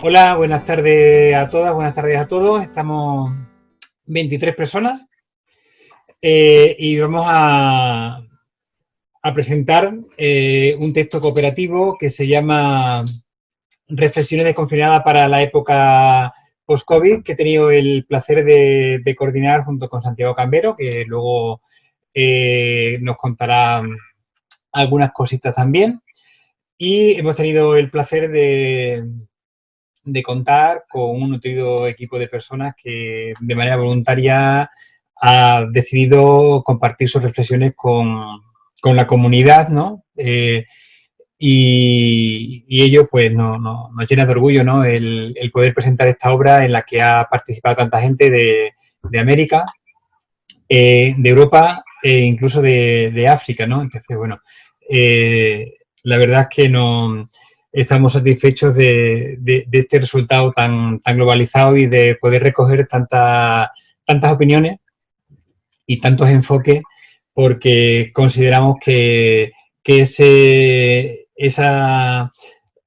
Hola, buenas tardes a todas, buenas tardes a todos. Estamos 23 personas y vamos a presentar un texto cooperativo que se llama Reflexiones desconfinadas para la época post-COVID, que he tenido el placer de coordinar junto con Santiago Cambero, que luego nos contará algunas cositas también. Y hemos tenido el placer de contar con un nutrido equipo de personas que de manera voluntaria ha decidido compartir sus reflexiones con la comunidad, ¿no? Y ello pues nos llena de orgullo, ¿no? El poder presentar esta obra en la que ha participado tanta gente de América, de Europa e incluso de África, ¿no? Entonces, bueno, la verdad es que no estamos satisfechos de este resultado tan globalizado y de poder recoger tantas opiniones y tantos enfoques, porque consideramos que esa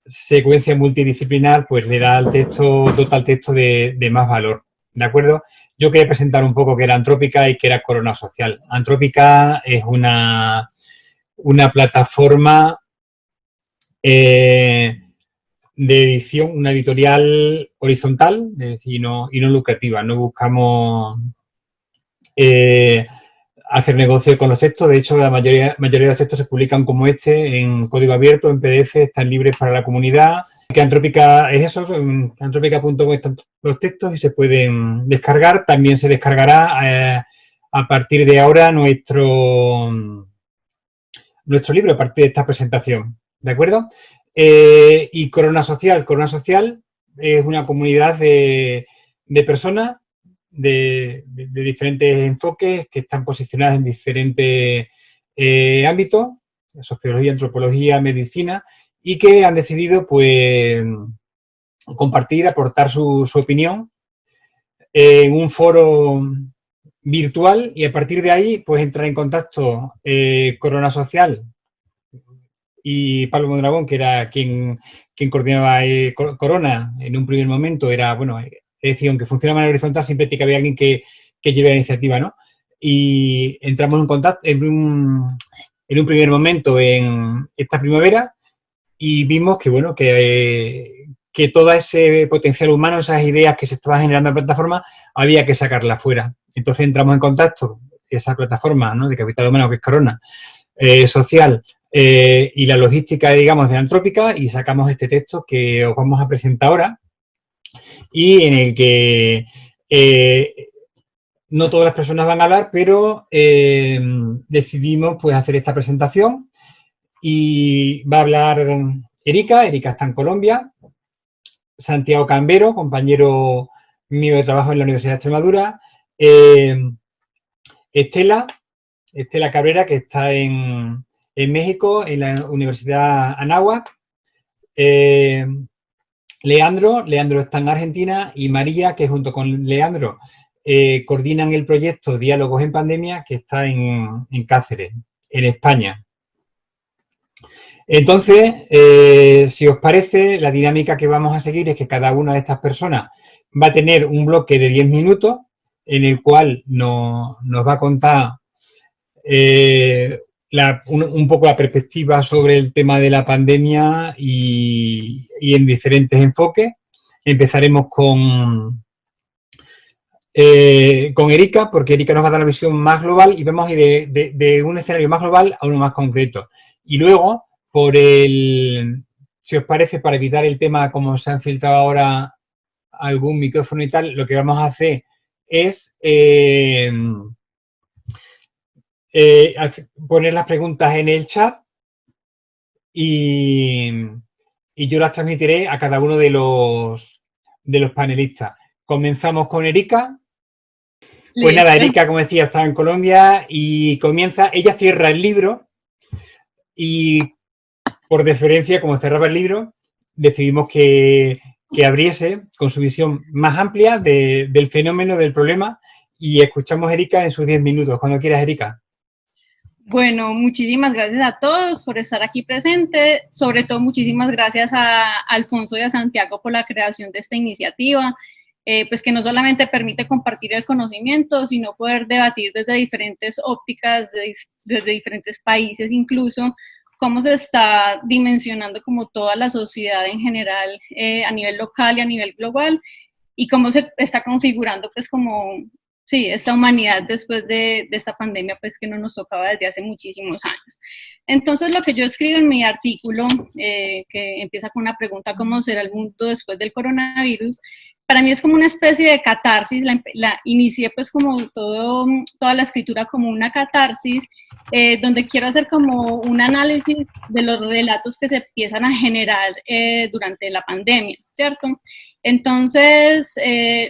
secuencia multidisciplinar pues le da al texto, dota al texto de más valor, ¿de acuerdo? Yo quería presentar un poco que era Antrópica y que era Corona Social. Antrópica es una plataforma de edición, una editorial horizontal, es decir, y no lucrativa. No buscamos hacer negocio con los textos. De hecho, la mayoría de los textos se publican como este, en código abierto, en PDF, están libres para la comunidad. Que Antrópica es eso, en antrópica.com están los textos y se pueden descargar. También se descargará a partir de ahora nuestro libro, a partir de esta presentación, ¿de acuerdo? Y Corona Social es una comunidad de personas de diferentes enfoques que están posicionadas en diferentes ámbitos, sociología, antropología, medicina, y que han decidido, pues, compartir, aportar su opinión en un foro virtual y a partir de ahí, pues, entrar en contacto Corona Social y Pablo Mondragón, que era quien coordinaba Corona en un primer momento, era, bueno, es decir, aunque funciona de manera horizontal, siempre tiene que haber alguien que lleve la iniciativa, ¿no? Y entramos en contacto en un primer momento en esta primavera y vimos que, bueno, que todo ese potencial humano, esas ideas que se estaban generando en la plataforma, había que sacarlas fuera. Entonces entramos en contacto, esa plataforma, ¿no?, de capital humano que es Corona, social, y la logística, digamos, de Antrópica, y sacamos este texto que os vamos a presentar ahora y en el que no todas las personas van a hablar, pero decidimos, pues, hacer esta presentación y va a hablar Erika está en Colombia, Santiago Cambero, compañero mío de trabajo en la Universidad de Extremadura, Estela Cabrera, que está en México, en la Universidad Anáhuac, Leandro está en Argentina y María, que junto con Leandro coordinan el proyecto Diálogos en Pandemia, que está en Cáceres, en España. Entonces, si os parece, la dinámica que vamos a seguir es que cada una de estas personas va a tener un bloque de 10 minutos en el cual nos va a contar un poco la perspectiva sobre el tema de la pandemia y en diferentes enfoques. Empezaremos con Erika, porque Erika nos va a dar la visión más global y vamos a ir de un escenario más global a uno más concreto. Y luego, si os parece, para evitar el tema como se han filtrado ahora algún micrófono y tal, lo que vamos a hacer es poner las preguntas en el chat y yo las transmitiré a cada uno de los panelistas. Comenzamos con Erika. Pues nada, Erika, como decía, está en Colombia y comienza, ella cierra el libro y por deferencia, como cerraba el libro, decidimos que abriese con su visión más amplia del fenómeno, del problema, y escuchamos a Erika en sus 10 minutos. Cuando quieras, Erika. Bueno, muchísimas gracias a todos por estar aquí presente. Sobre todo, muchísimas gracias a Alfonso y a Santiago por la creación de esta iniciativa, pues que no solamente permite compartir el conocimiento, sino poder debatir desde diferentes ópticas, desde diferentes países incluso, cómo se está dimensionando como toda la sociedad en general, a nivel local y a nivel global, y cómo se está configurando pues como, sí, esta humanidad después de esta pandemia pues que no nos tocaba desde hace muchísimos años. Entonces lo que yo escribo en mi artículo, que empieza con una pregunta, ¿cómo será el mundo después del coronavirus? Para mí es como una especie de catarsis, la inicié pues como toda la escritura como una catarsis, donde quiero hacer como un análisis de los relatos que se empiezan a generar durante la pandemia, ¿cierto? Entonces,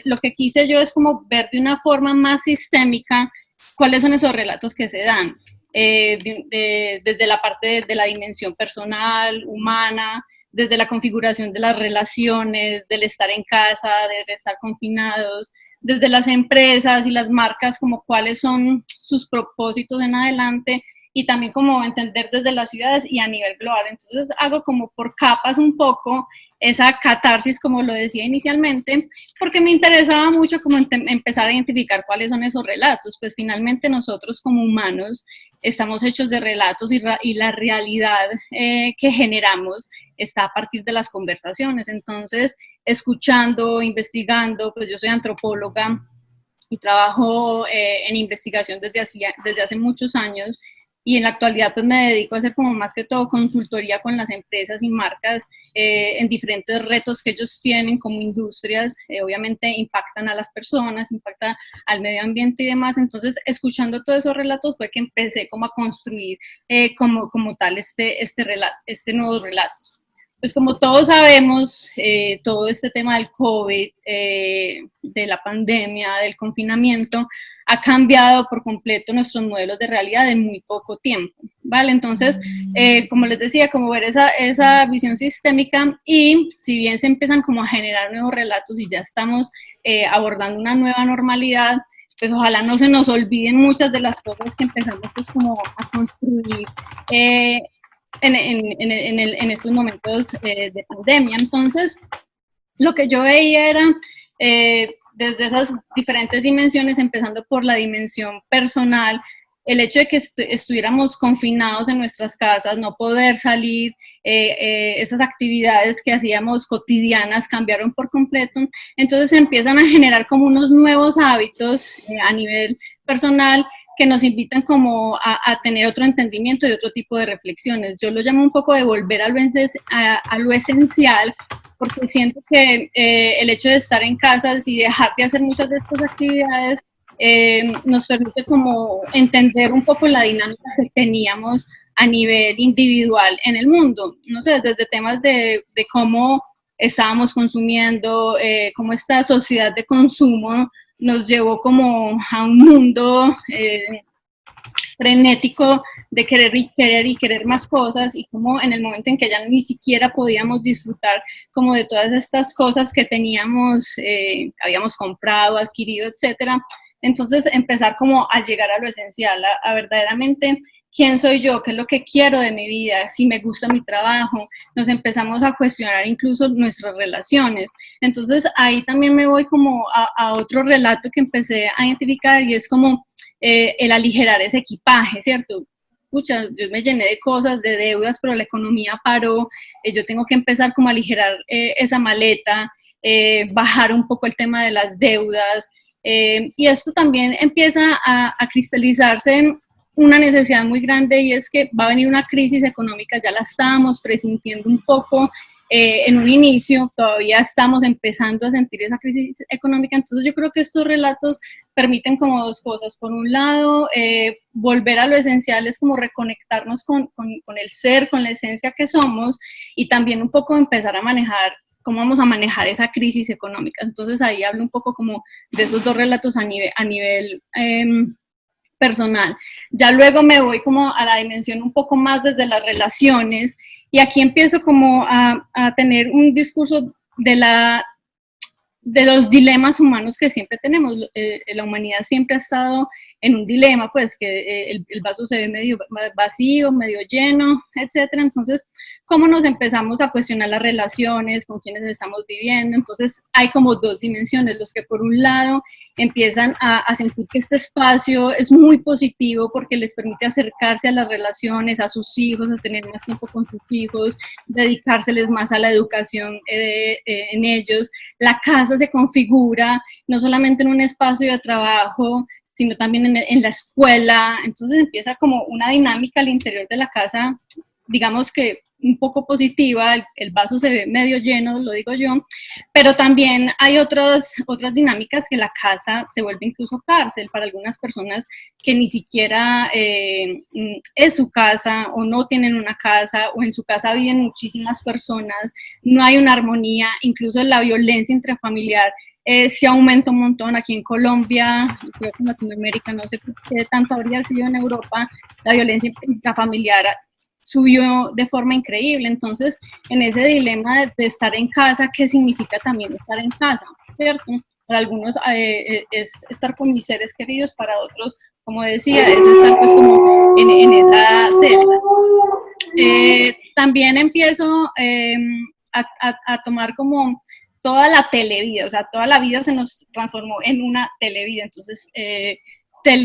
lo que quise yo es como ver de una forma más sistémica cuáles son esos relatos que se dan, desde la parte de la dimensión personal, humana, desde la configuración de las relaciones, del estar en casa, de estar confinados, desde las empresas y las marcas, como cuáles son sus propósitos en adelante, y también como entender desde las ciudades y a nivel global. Entonces hago como por capas un poco esa catarsis, como lo decía inicialmente, porque me interesaba mucho como empezar a identificar cuáles son esos relatos, pues finalmente nosotros como humanos estamos hechos de relatos, y la realidad que generamos está a partir de las conversaciones. Entonces, escuchando, investigando, pues yo soy antropóloga y trabajo en investigación desde hace muchos años, y en la actualidad pues me dedico a hacer como más que todo consultoría con las empresas y marcas en diferentes retos que ellos tienen como industrias. Obviamente impactan a las personas, impactan al medio ambiente y demás. Entonces, escuchando todos esos relatos fue que empecé como a construir como tal este nuevos relatos. Pues como todos sabemos, todo este tema del COVID, de la pandemia, del confinamiento, ha cambiado por completo nuestros modelos de realidad en muy poco tiempo, ¿vale? Entonces, como les decía, como ver esa visión sistémica, y si bien se empiezan como a generar nuevos relatos y ya estamos abordando una nueva normalidad, pues ojalá no se nos olviden muchas de las cosas que empezamos pues como a construir en estos momentos de pandemia. Entonces, lo que yo veía era desde esas diferentes dimensiones, empezando por la dimensión personal, el hecho de que estuviéramos confinados en nuestras casas, no poder salir, esas actividades que hacíamos cotidianas cambiaron por completo. Entonces empiezan a generar como unos nuevos hábitos a nivel personal, que nos invitan como a tener otro entendimiento y otro tipo de reflexiones. Yo lo llamo un poco de volver a lo esencial, porque siento que el hecho de estar en casa y dejar de hacer muchas de estas actividades nos permite como entender un poco la dinámica que teníamos a nivel individual en el mundo. No sé, desde temas de cómo estábamos consumiendo, cómo esta sociedad de consumo nos llevó como a un mundo frenético de querer más cosas, y como en el momento en que ya ni siquiera podíamos disfrutar como de todas estas cosas que teníamos, habíamos comprado, adquirido, etcétera. Entonces empezar como a llegar a lo esencial, a verdaderamente quién soy yo, qué es lo que quiero de mi vida, si me gusta mi trabajo. Nos empezamos a cuestionar incluso nuestras relaciones. Entonces ahí también me voy como a otro relato que empecé a identificar, y es como el aligerar ese equipaje, ¿cierto? Pucha, yo me llené de cosas, de deudas, pero la economía paró, yo tengo que empezar como a aligerar esa maleta, bajar un poco el tema de las deudas, y esto también empieza a cristalizarse en una necesidad muy grande, y es que va a venir una crisis económica. Ya la estábamos presintiendo un poco en un inicio, todavía estamos empezando a sentir esa crisis económica. Entonces yo creo que estos relatos permiten como dos cosas. Por un lado, volver a lo esencial, es como reconectarnos con el ser, con la esencia que somos, y también un poco empezar a manejar cómo vamos a manejar esa crisis económica. Entonces ahí hablo un poco como de esos dos relatos a nivel personal. Ya luego me voy como a la dimensión un poco más desde las relaciones, y aquí empiezo como a tener un discurso de los dilemas humanos que siempre tenemos. La humanidad siempre ha estado en un dilema, pues que el vaso se ve medio vacío, medio lleno, etcétera. Entonces, ¿cómo nos empezamos a cuestionar las relaciones, con quienes estamos viviendo? Entonces, hay como dos dimensiones, los que por un lado empiezan a sentir que este espacio es muy positivo porque les permite acercarse a las relaciones, a sus hijos, a tener más tiempo con sus hijos, dedicárseles más a la educación en ellos. La casa se configura no solamente en un espacio de trabajo, sino también en la escuela. Entonces empieza como una dinámica al interior de la casa, digamos que un poco positiva, el vaso se ve medio lleno, lo digo yo, pero también hay otras dinámicas que la casa se vuelve incluso cárcel para algunas personas que ni siquiera es su casa o no tienen una casa o en su casa viven muchísimas personas, no hay una armonía, incluso la violencia intrafamiliar se aumenta un montón aquí en Colombia, creo que en Latinoamérica, no sé qué tanto habría sido en Europa, la violencia intrafamiliar subió de forma increíble. Entonces, en ese dilema de estar en casa, ¿qué significa también estar en casa? ¿Cierto? Para algunos es estar con mis seres queridos, para otros, como decía, es estar pues como en esa celda. También empiezo a tomar como toda la televida, o sea, toda la vida se nos transformó en una televida. Entonces,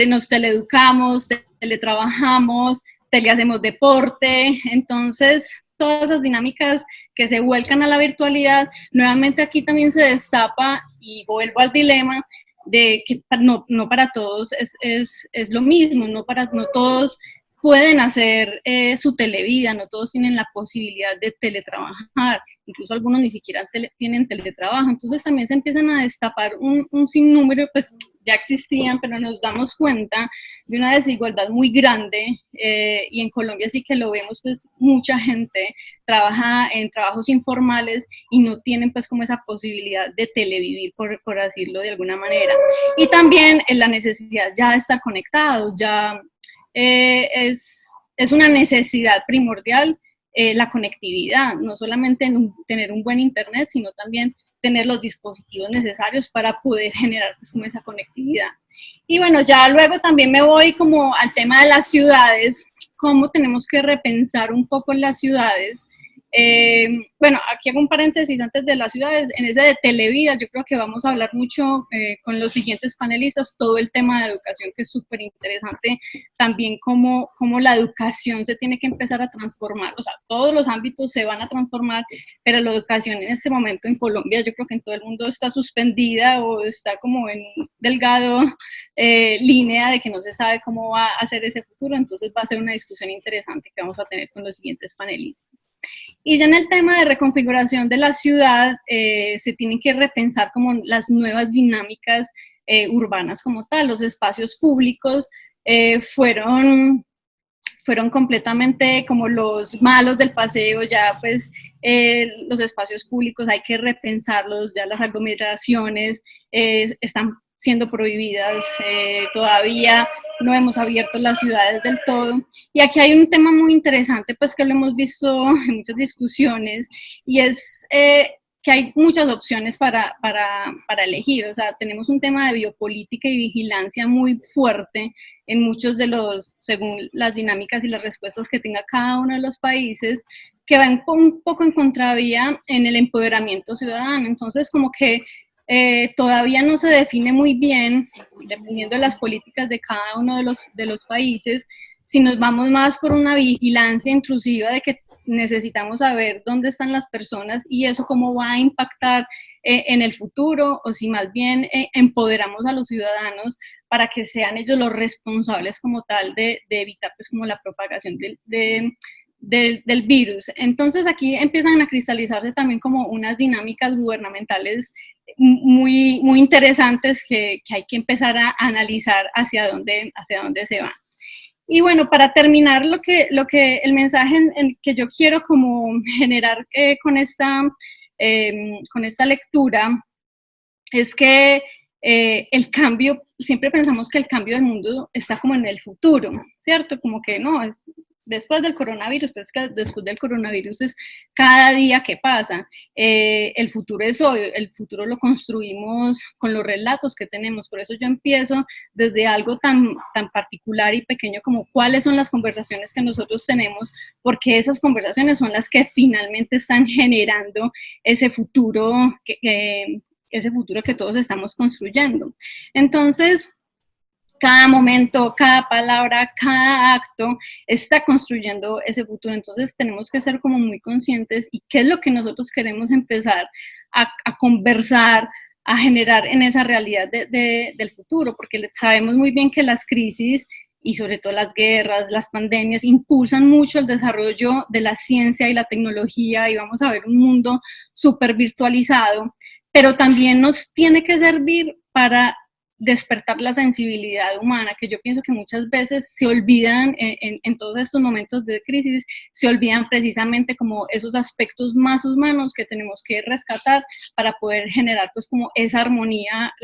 nos teleeducamos, teletrabajamos, hacemos deporte, entonces todas esas dinámicas que se vuelcan a la virtualidad, nuevamente aquí también se destapa y vuelvo al dilema de que no para todos es lo mismo, no todos pueden hacer su televida, no todos tienen la posibilidad de teletrabajar, incluso algunos ni siquiera tienen teletrabajo, entonces también se empiezan a destapar un sinnúmero, pues ya existían, pero nos damos cuenta de una desigualdad muy grande, y en Colombia sí que lo vemos, pues mucha gente trabaja en trabajos informales y no tienen pues como esa posibilidad de televivir, por decirlo de alguna manera, y también en la necesidad ya de estar conectados, ya es una necesidad primordial la conectividad, no solamente en tener un buen internet, sino también tener los dispositivos necesarios para poder generar pues, como esa conectividad. Y bueno, ya luego también me voy como al tema de las ciudades, cómo tenemos que repensar un poco las ciudades. Bueno, aquí hago un paréntesis antes de las ciudades, en ese de Televida yo creo que vamos a hablar mucho con los siguientes panelistas, todo el tema de educación que es súper interesante, también cómo la educación se tiene que empezar a transformar, o sea, todos los ámbitos se van a transformar, pero la educación en este momento en Colombia yo creo que en todo el mundo está suspendida o está como en un delgado línea de que no se sabe cómo va a ser ese futuro, entonces va a ser una discusión interesante que vamos a tener con los siguientes panelistas. Y ya en el tema de reconfiguración de la ciudad, se tienen que repensar como las nuevas dinámicas urbanas como tal. Los espacios públicos fueron completamente como los malos del paseo, ya pues los espacios públicos hay que repensarlos, ya las aglomeraciones están siendo prohibidas, todavía no hemos abierto las ciudades del todo. Y aquí hay un tema muy interesante, pues que lo hemos visto en muchas discusiones, y es que hay muchas opciones para elegir, o sea, tenemos un tema de biopolítica y vigilancia muy fuerte en muchos de los, según las dinámicas y las respuestas que tenga cada uno de los países, que van un poco en contravía en el empoderamiento ciudadano. Entonces, como que todavía no se define muy bien, dependiendo de las políticas de cada uno de los países, si nos vamos más por una vigilancia intrusiva de que necesitamos saber dónde están las personas y eso cómo va a impactar en el futuro, o si más bien empoderamos a los ciudadanos para que sean ellos los responsables como tal de evitar pues como la propagación del virus. Entonces aquí empiezan a cristalizarse también como unas dinámicas gubernamentales muy, muy interesantes que hay que empezar a analizar hacia dónde se van. Y bueno, para terminar, el mensaje que yo quiero como generar con esta lectura es que el cambio, siempre pensamos que el cambio del mundo está como en el futuro, ¿cierto? Como que no, después del coronavirus, pues que después del coronavirus es cada día que pasa. El futuro es hoy, el futuro lo construimos con los relatos que tenemos. Por eso yo empiezo desde algo tan particular y pequeño como cuáles son las conversaciones que nosotros tenemos, porque esas conversaciones son las que finalmente están generando ese futuro que todos estamos construyendo. Entonces, cada momento, cada palabra, cada acto está construyendo ese futuro. Entonces tenemos que ser como muy conscientes y qué es lo que nosotros queremos empezar a conversar, a generar en esa realidad del futuro, porque sabemos muy bien que las crisis y sobre todo las guerras, las pandemias, impulsan mucho el desarrollo de la ciencia y la tecnología y vamos a ver un mundo súper virtualizado, pero también nos tiene que servir para despertar la sensibilidad humana, que yo pienso que muchas veces se olvidan en todos estos momentos de crisis, se olvidan precisamente como esos aspectos más humanos que tenemos que rescatar para poder generar pues como esa armonía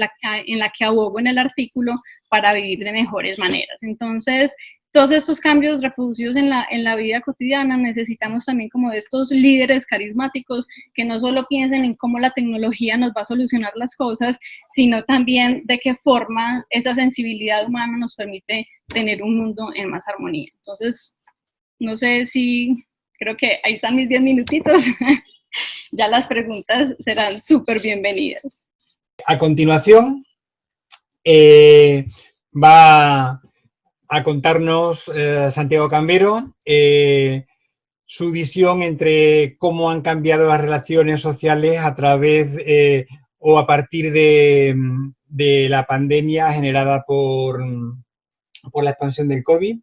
en la que abogo en el artículo para vivir de mejores maneras. Entonces, todos estos cambios reproducidos en la vida cotidiana necesitamos también como de estos líderes carismáticos que no solo piensen en cómo la tecnología nos va a solucionar las cosas, sino también de qué forma esa sensibilidad humana nos permite tener un mundo en más armonía. Entonces, no sé si, creo que ahí están mis 10 minutitos. Ya las preguntas serán súper bienvenidas. A continuación, va a contarnos Santiago Cambero su visión entre cómo han cambiado las relaciones sociales a través o a partir de la pandemia generada por la expansión del COVID.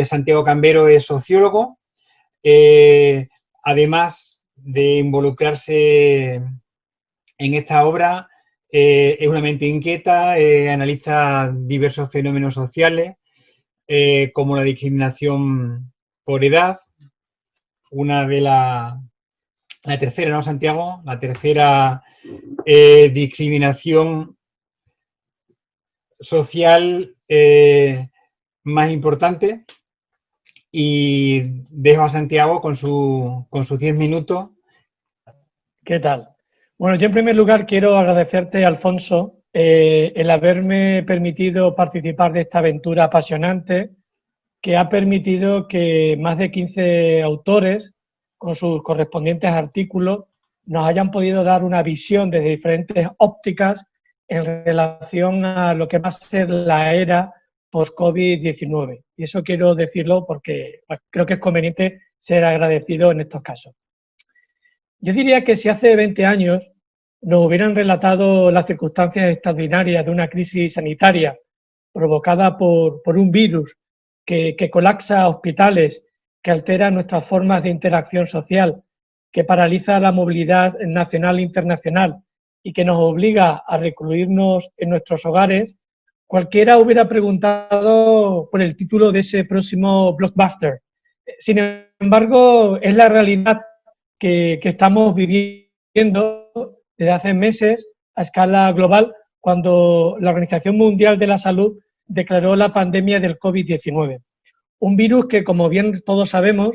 Santiago Cambero es sociólogo, además de involucrarse en esta obra, es una mente inquieta, analiza diversos fenómenos sociales, como la discriminación por edad, la tercera, ¿no, Santiago? La tercera discriminación social más importante. Y dejo a Santiago con sus 10 minutos. ¿Qué tal? Bueno, yo en primer lugar quiero agradecerte, Alfonso, el haberme permitido participar de esta aventura apasionante que ha permitido que más de 15 autores, con sus correspondientes artículos, nos hayan podido dar una visión desde diferentes ópticas en relación a lo que va a ser la era post-COVID-19. Y eso quiero decirlo porque creo que es conveniente ser agradecido en estos casos. Yo diría que si hace 20 años nos hubieran relatado las circunstancias extraordinarias de una crisis sanitaria provocada por un virus que colapsa hospitales, que altera nuestras formas de interacción social, que paraliza la movilidad nacional e internacional y que nos obliga a recluirnos en nuestros hogares, cualquiera hubiera preguntado por el título de ese próximo blockbuster. Sin embargo, es la realidad que estamos viviendo desde hace meses a escala global, cuando la Organización Mundial de la Salud declaró la pandemia del COVID-19. Un virus que, como bien todos sabemos,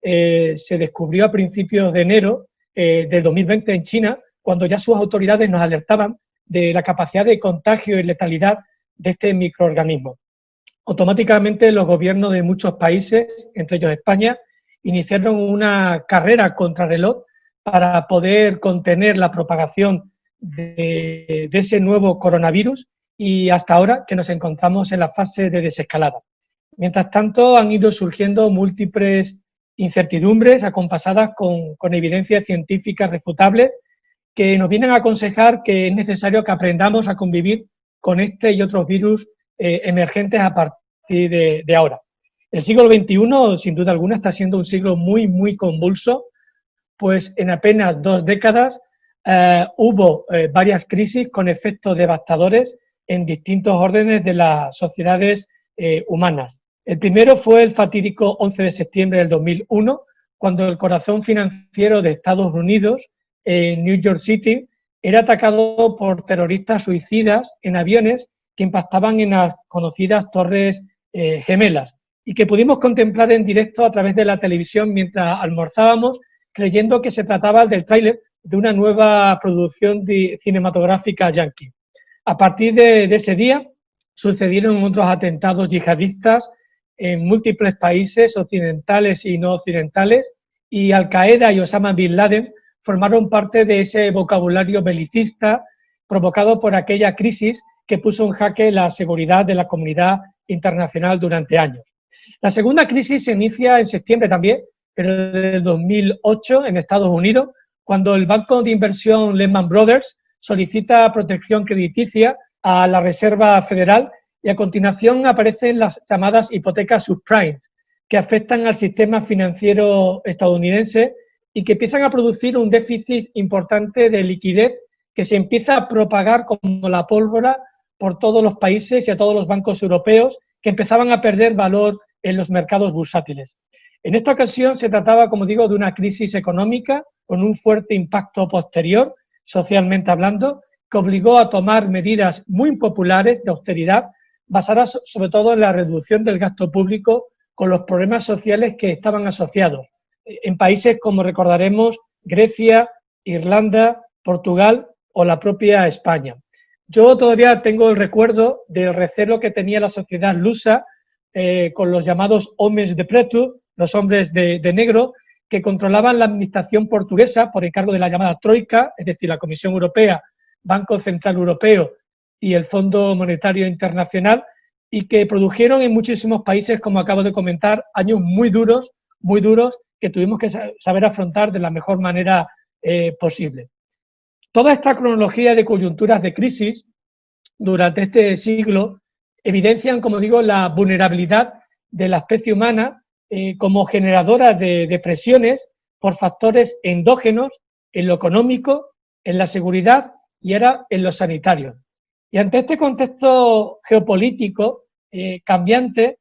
se descubrió a principios de enero del 2020 en China, cuando ya sus autoridades nos alertaban de la capacidad de contagio y letalidad de este microorganismo. Automáticamente los gobiernos de muchos países, entre ellos España, iniciaron una carrera contrarreloj para poder contener la propagación de ese nuevo coronavirus y hasta ahora que nos encontramos en la fase de desescalada. Mientras tanto, han ido surgiendo múltiples incertidumbres acompasadas con evidencias científicas refutables que nos vienen a aconsejar que es necesario que aprendamos a convivir con este y otros virus emergentes a partir de ahora. El siglo XXI, sin duda alguna, está siendo un siglo muy, muy convulso, pues en apenas 2 décadas hubo varias crisis con efectos devastadores en distintos órdenes de las sociedades humanas. El primero fue el fatídico 11 de septiembre del 2001, cuando el corazón financiero de Estados Unidos, New York City, era atacado por terroristas suicidas en aviones que impactaban en las conocidas Torres Gemelas. y que pudimos contemplar en directo a través de la televisión mientras almorzábamos, creyendo que se trataba del tráiler de una nueva producción cinematográfica yanqui. A partir de ese día sucedieron otros atentados yihadistas en múltiples países occidentales y no occidentales, y Al-Qaeda y Osama Bin Laden formaron parte de ese vocabulario belicista provocado por aquella crisis que puso en jaque la seguridad de la comunidad internacional durante años. La segunda crisis se inicia en septiembre también, pero del 2008 en Estados Unidos, cuando el banco de inversión Lehman Brothers solicita protección crediticia a la Reserva Federal y a continuación aparecen las llamadas hipotecas subprime, que afectan al sistema financiero estadounidense y que empiezan a producir un déficit importante de liquidez que se empieza a propagar como la pólvora por todos los países y a todos los bancos europeos, que empezaban a perder valor en los mercados bursátiles. En esta ocasión se trataba, como digo, de una crisis económica con un fuerte impacto posterior, socialmente hablando, que obligó a tomar medidas muy impopulares de austeridad, basadas sobre todo en la reducción del gasto público con los problemas sociales que estaban asociados en países como recordaremos Grecia, Irlanda, Portugal o la propia España. Yo todavía tengo el recuerdo del recelo que tenía la sociedad lusa con los llamados homes de preto, los hombres de negro, que controlaban la administración portuguesa por encargo de la llamada Troika, es decir, la Comisión Europea, Banco Central Europeo y el Fondo Monetario Internacional, y que produjeron en muchísimos países, como acabo de comentar, años muy duros, que tuvimos que saber afrontar de la mejor manera posible. Toda esta cronología de coyunturas de crisis durante este siglo evidencian, como digo, la vulnerabilidad de la especie humana como generadora de presiones por factores endógenos en lo económico, en la seguridad y ahora en lo sanitario. Y ante este contexto geopolítico cambiante,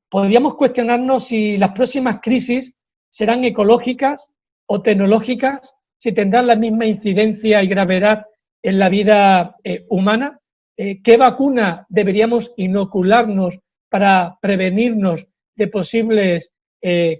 podríamos cuestionarnos si las próximas crisis serán ecológicas o tecnológicas, si tendrán la misma incidencia y gravedad en la vida humana. ¿Qué vacuna deberíamos inocularnos para prevenirnos de posibles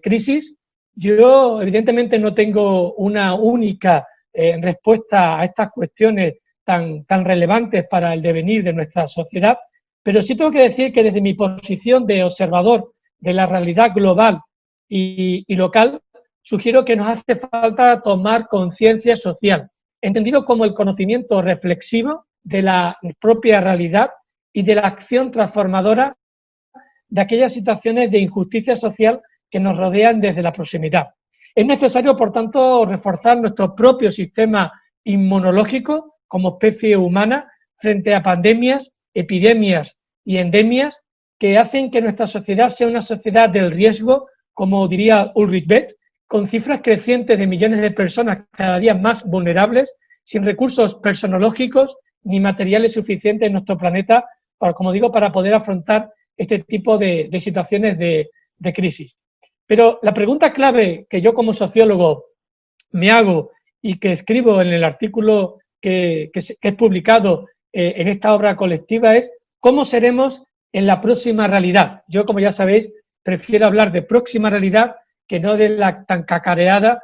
crisis? Yo, evidentemente, no tengo una única respuesta a estas cuestiones tan relevantes para el devenir de nuestra sociedad, pero sí tengo que decir que desde mi posición de observador de la realidad global y local, sugiero que nos hace falta tomar conciencia social, entendido como el conocimiento reflexivo de la propia realidad y de la acción transformadora de aquellas situaciones de injusticia social que nos rodean desde la proximidad. Es necesario, por tanto, reforzar nuestro propio sistema inmunológico como especie humana frente a pandemias, epidemias y endemias que hacen que nuestra sociedad sea una sociedad del riesgo, como diría Ulrich Beck, con cifras crecientes de millones de personas cada día más vulnerables, sin recursos personológicos ni materiales suficientes en nuestro planeta, para, como digo, para poder afrontar este tipo de situaciones de crisis. Pero la pregunta clave que yo como sociólogo me hago y que escribo en el artículo que es publicado en esta obra colectiva es ¿cómo seremos en la próxima realidad? Yo, como ya sabéis, prefiero hablar de próxima realidad que no de la tan cacareada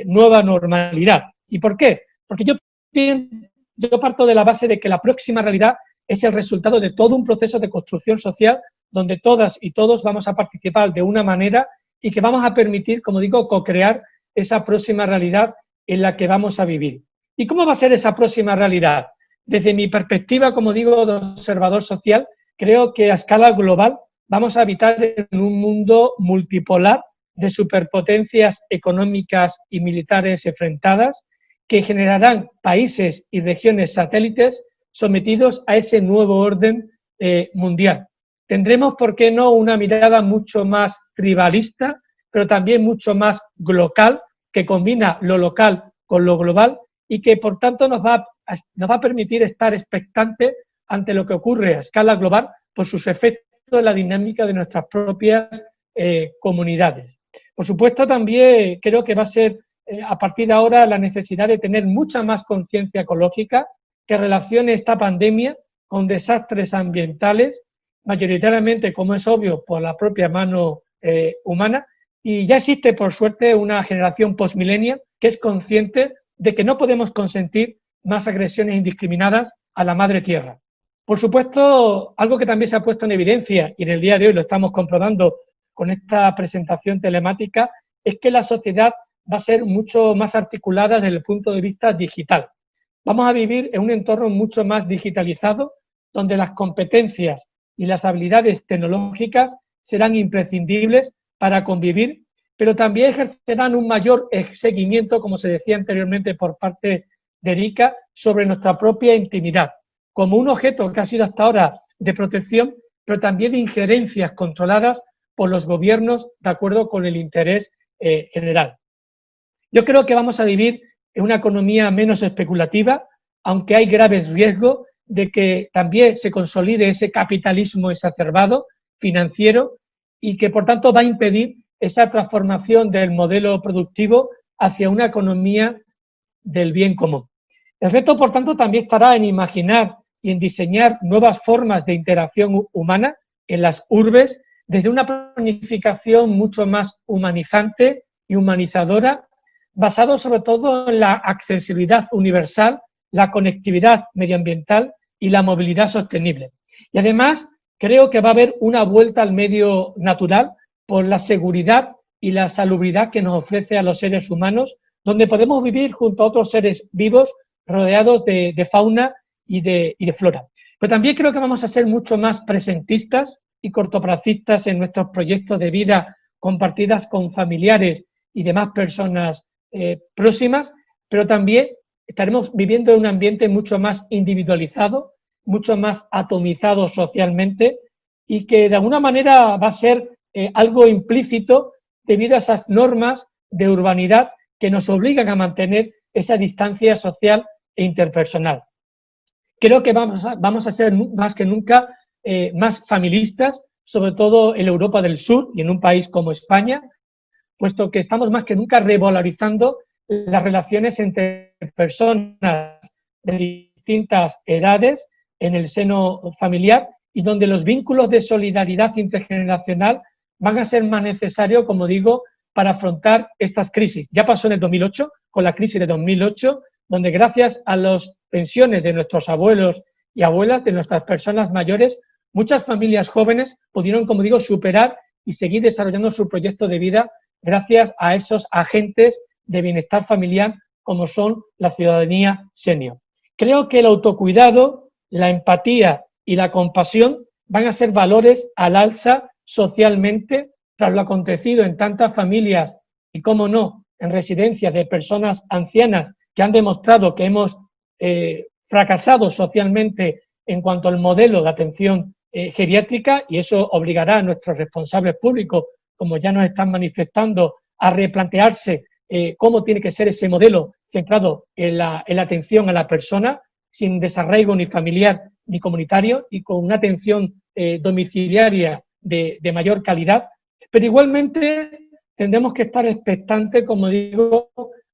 nueva normalidad. ¿Y por qué? Porque yo parto de la base de que la próxima realidad es el resultado de todo un proceso de construcción social donde todas y todos vamos a participar de una manera y que vamos a permitir, como digo, co-crear esa próxima realidad en la que vamos a vivir. ¿Y cómo va a ser esa próxima realidad? Desde mi perspectiva, como digo, de observador social, creo que a escala global vamos a habitar en un mundo multipolar de superpotencias económicas y militares enfrentadas que generarán países y regiones satélites sometidos a ese nuevo orden mundial. Tendremos, ¿por qué no?, una mirada mucho más tribalista, pero también mucho más global, que combina lo local con lo global y que, por tanto, nos va a permitir estar expectantes ante lo que ocurre a escala global por sus efectos en la dinámica de nuestras propias comunidades. Por supuesto, también creo que va a ser a partir de ahora la necesidad de tener mucha más conciencia ecológica que relacione esta pandemia con desastres ambientales mayoritariamente, como es obvio, por la propia mano humana, y ya existe, por suerte, una generación postmillennial que es consciente de que no podemos consentir más agresiones indiscriminadas a la madre tierra. Por supuesto, algo que también se ha puesto en evidencia, y en el día de hoy lo estamos comprobando con esta presentación telemática, es que la sociedad va a ser mucho más articulada desde el punto de vista digital. Vamos a vivir en un entorno mucho más digitalizado, donde las competencias y las habilidades tecnológicas serán imprescindibles para convivir, pero también ejercerán un mayor seguimiento, como se decía anteriormente por parte de Erika, sobre nuestra propia intimidad, como un objeto que ha sido hasta ahora de protección, pero también de injerencias controladas por los gobiernos de acuerdo con el interés general. Yo creo que vamos a vivir en una economía menos especulativa, aunque hay graves riesgos de que también se consolide ese capitalismo exacerbado financiero y que por tanto va a impedir esa transformación del modelo productivo hacia una economía del bien común. El reto, por tanto, también estará en imaginar y en diseñar nuevas formas de interacción humana en las urbes desde una planificación mucho más humanizante y humanizadora, basado sobre todo en la accesibilidad universal, la conectividad medioambiental y la movilidad sostenible. Y además creo que va a haber una vuelta al medio natural por la seguridad y la salubridad que nos ofrece a los seres humanos, donde podemos vivir junto a otros seres vivos rodeados de fauna y de flora. Pero también creo que vamos a ser mucho más presentistas y cortoplacistas en nuestros proyectos de vida compartidas con familiares y demás personas próximas, pero también estaremos viviendo en un ambiente mucho más individualizado, mucho más atomizado socialmente y que de alguna manera va a ser algo implícito debido a esas normas de urbanidad que nos obligan a mantener esa distancia social e interpersonal. Creo que vamos a ser más que nunca más familistas, sobre todo en Europa del Sur y en un país como España, puesto que estamos más que nunca revalorizando las relaciones entre personas de distintas edades en el seno familiar y donde los vínculos de solidaridad intergeneracional van a ser más necesarios, como digo, para afrontar estas crisis. Ya pasó en el 2008, con la crisis de 2008, donde gracias a las pensiones de nuestros abuelos y abuelas, de nuestras personas mayores, muchas familias jóvenes pudieron, como digo, superar y seguir desarrollando su proyecto de vida gracias a esos agentes de bienestar familiar como son la ciudadanía senior. Creo que el autocuidado, la empatía y la compasión van a ser valores al alza socialmente tras lo acontecido en tantas familias y, cómo no, en residencias de personas ancianas que han demostrado que hemos fracasado socialmente en cuanto al modelo de atención geriátrica, y eso obligará a nuestros responsables públicos, como ya nos están manifestando, a replantearse cómo tiene que ser ese modelo centrado en la atención a la persona, sin desarraigo ni familiar ni comunitario y con una atención domiciliaria de mayor calidad. Pero igualmente tendremos que estar expectantes, como digo,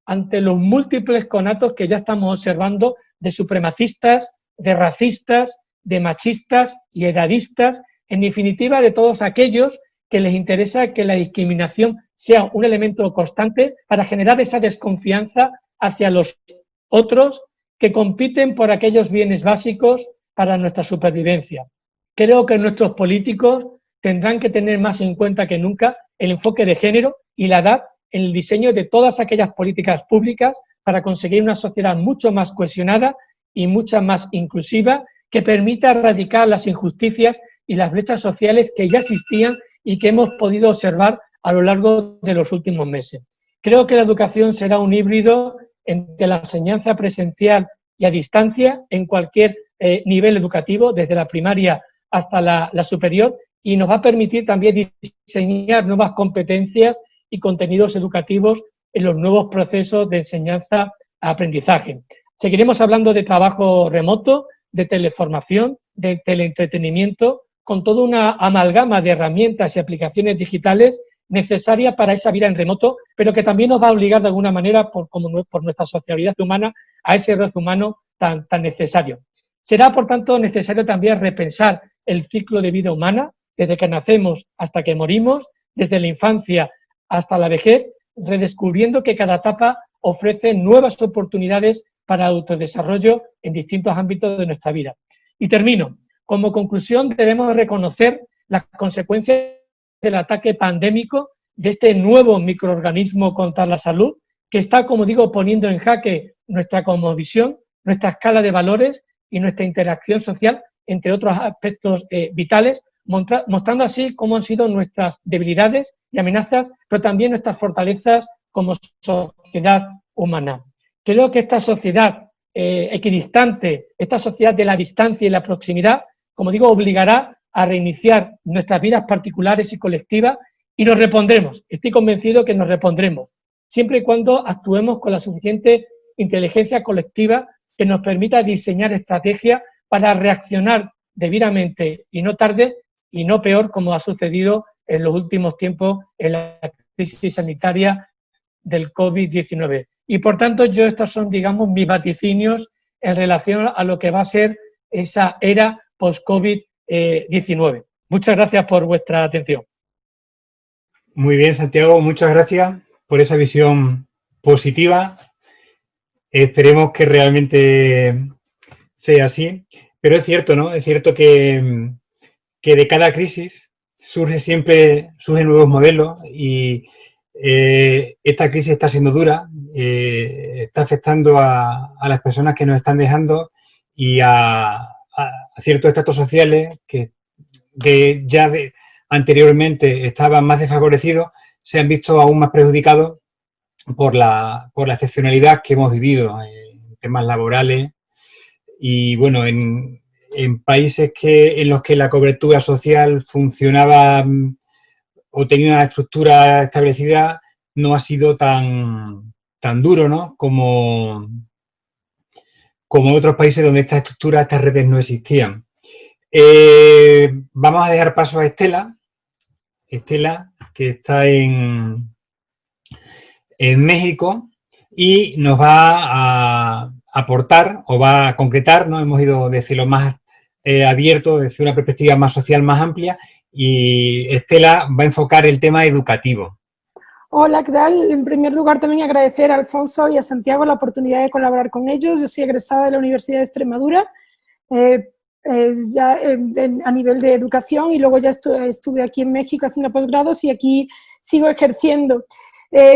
ante los múltiples conatos que ya estamos observando de supremacistas, de racistas, de machistas y edadistas, en definitiva de todos aquellos que les interesa que la discriminación sea un elemento constante para generar esa desconfianza hacia los otros que compiten por aquellos bienes básicos para nuestra supervivencia. Creo que nuestros políticos tendrán que tener más en cuenta que nunca el enfoque de género y la edad en el diseño de todas aquellas políticas públicas para conseguir una sociedad mucho más cohesionada y mucho más inclusiva que permita erradicar las injusticias y las brechas sociales que ya existían y que hemos podido observar a lo largo de los últimos meses. Creo que la educación será un híbrido entre la enseñanza presencial y a distancia en cualquier nivel educativo, desde la primaria hasta la superior, y nos va a permitir también diseñar nuevas competencias y contenidos educativos en los nuevos procesos de enseñanza-aprendizaje. Seguiremos hablando de trabajo remoto, de teleformación, de teleentretenimiento, con toda una amalgama de herramientas y aplicaciones digitales necesarias para esa vida en remoto, pero que también nos va a obligar de alguna manera, por nuestra sociabilidad humana, a ese rezo humano tan necesario. Será, por tanto, necesario también repensar el ciclo de vida humana, desde que nacemos hasta que morimos, desde la infancia hasta la vejez, redescubriendo que cada etapa ofrece nuevas oportunidades para autodesarrollo en distintos ámbitos de nuestra vida. Y termino. Como conclusión, debemos reconocer las consecuencias del ataque pandémico de este nuevo microorganismo contra la salud, que está, como digo, poniendo en jaque nuestra cosmovisión, nuestra escala de valores y nuestra interacción social, entre otros aspectos vitales, mostrando así cómo han sido nuestras debilidades y amenazas, pero también nuestras fortalezas como sociedad humana. Creo que esta sociedad equidistante, esta sociedad de la distancia y la proximidad, como digo, obligará a reiniciar nuestras vidas particulares y colectivas y nos repondremos. Estoy convencido que nos repondremos, siempre y cuando actuemos con la suficiente inteligencia colectiva que nos permita diseñar estrategias para reaccionar debidamente y no tarde y no peor, como ha sucedido en los últimos tiempos en la crisis sanitaria del COVID-19. Y por tanto, estos son, digamos, mis vaticinios en relación a lo que va a ser esa era post-COVID-19. Muchas gracias por vuestra atención. Muy bien, Santiago, muchas gracias por esa visión positiva. Esperemos que realmente sea así. Pero es cierto, ¿no? Es cierto que de cada crisis surgen nuevos modelos y esta crisis está siendo dura, está afectando a las personas que nos están dejando y a ciertos estratos sociales que anteriormente estaban más desfavorecidos, se han visto aún más perjudicados por la excepcionalidad que hemos vivido en temas laborales y, bueno, en países en los que la cobertura social funcionaba o tenía una estructura establecida, no ha sido tan duro, ¿no?, como en otros países donde estas redes no existían. Vamos a dejar paso a Estela, que está en México y nos va a aportar o va a concretar, ¿no? Hemos ido desde lo más abierto, desde una perspectiva más social, más amplia, y Estela va a enfocar el tema educativo. Hola, ¿qué tal? En primer lugar, también agradecer a Alfonso y a Santiago la oportunidad de colaborar con ellos. Yo soy egresada de la Universidad de Extremadura, a nivel de educación, y luego ya estuve aquí en México haciendo posgrados y aquí sigo ejerciendo.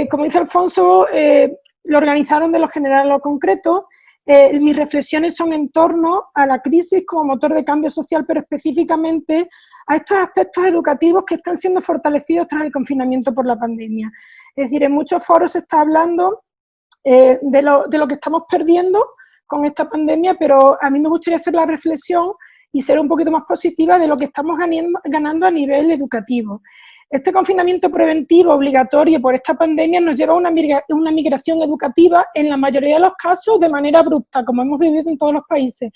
Como dice Alfonso, lo organizaron de lo general a lo concreto. Mis reflexiones son en torno a la crisis como motor de cambio social, pero específicamente a estos aspectos educativos que están siendo fortalecidos tras el confinamiento por la pandemia. Es decir, en muchos foros se está hablando de lo que estamos perdiendo con esta pandemia, pero a mí me gustaría hacer la reflexión y ser un poquito más positiva de lo que estamos ganando a nivel educativo. Este confinamiento preventivo obligatorio por esta pandemia nos lleva a una migración educativa, en la mayoría de los casos de manera abrupta, como hemos vivido en todos los países,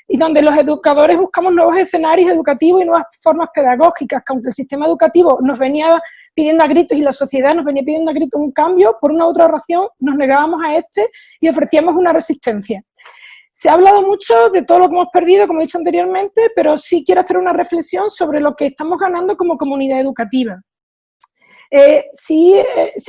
y donde los educadores buscamos nuevos escenarios educativos y nuevas formas pedagógicas, que aunque el sistema educativo nos venía pidiendo a gritos y la sociedad nos venía pidiendo a gritos un cambio, por una u otra razón nos negábamos a este y ofrecíamos una resistencia. Se ha hablado mucho de todo lo que hemos perdido, como he dicho anteriormente, pero sí quiero hacer una reflexión sobre lo que estamos ganando como comunidad educativa.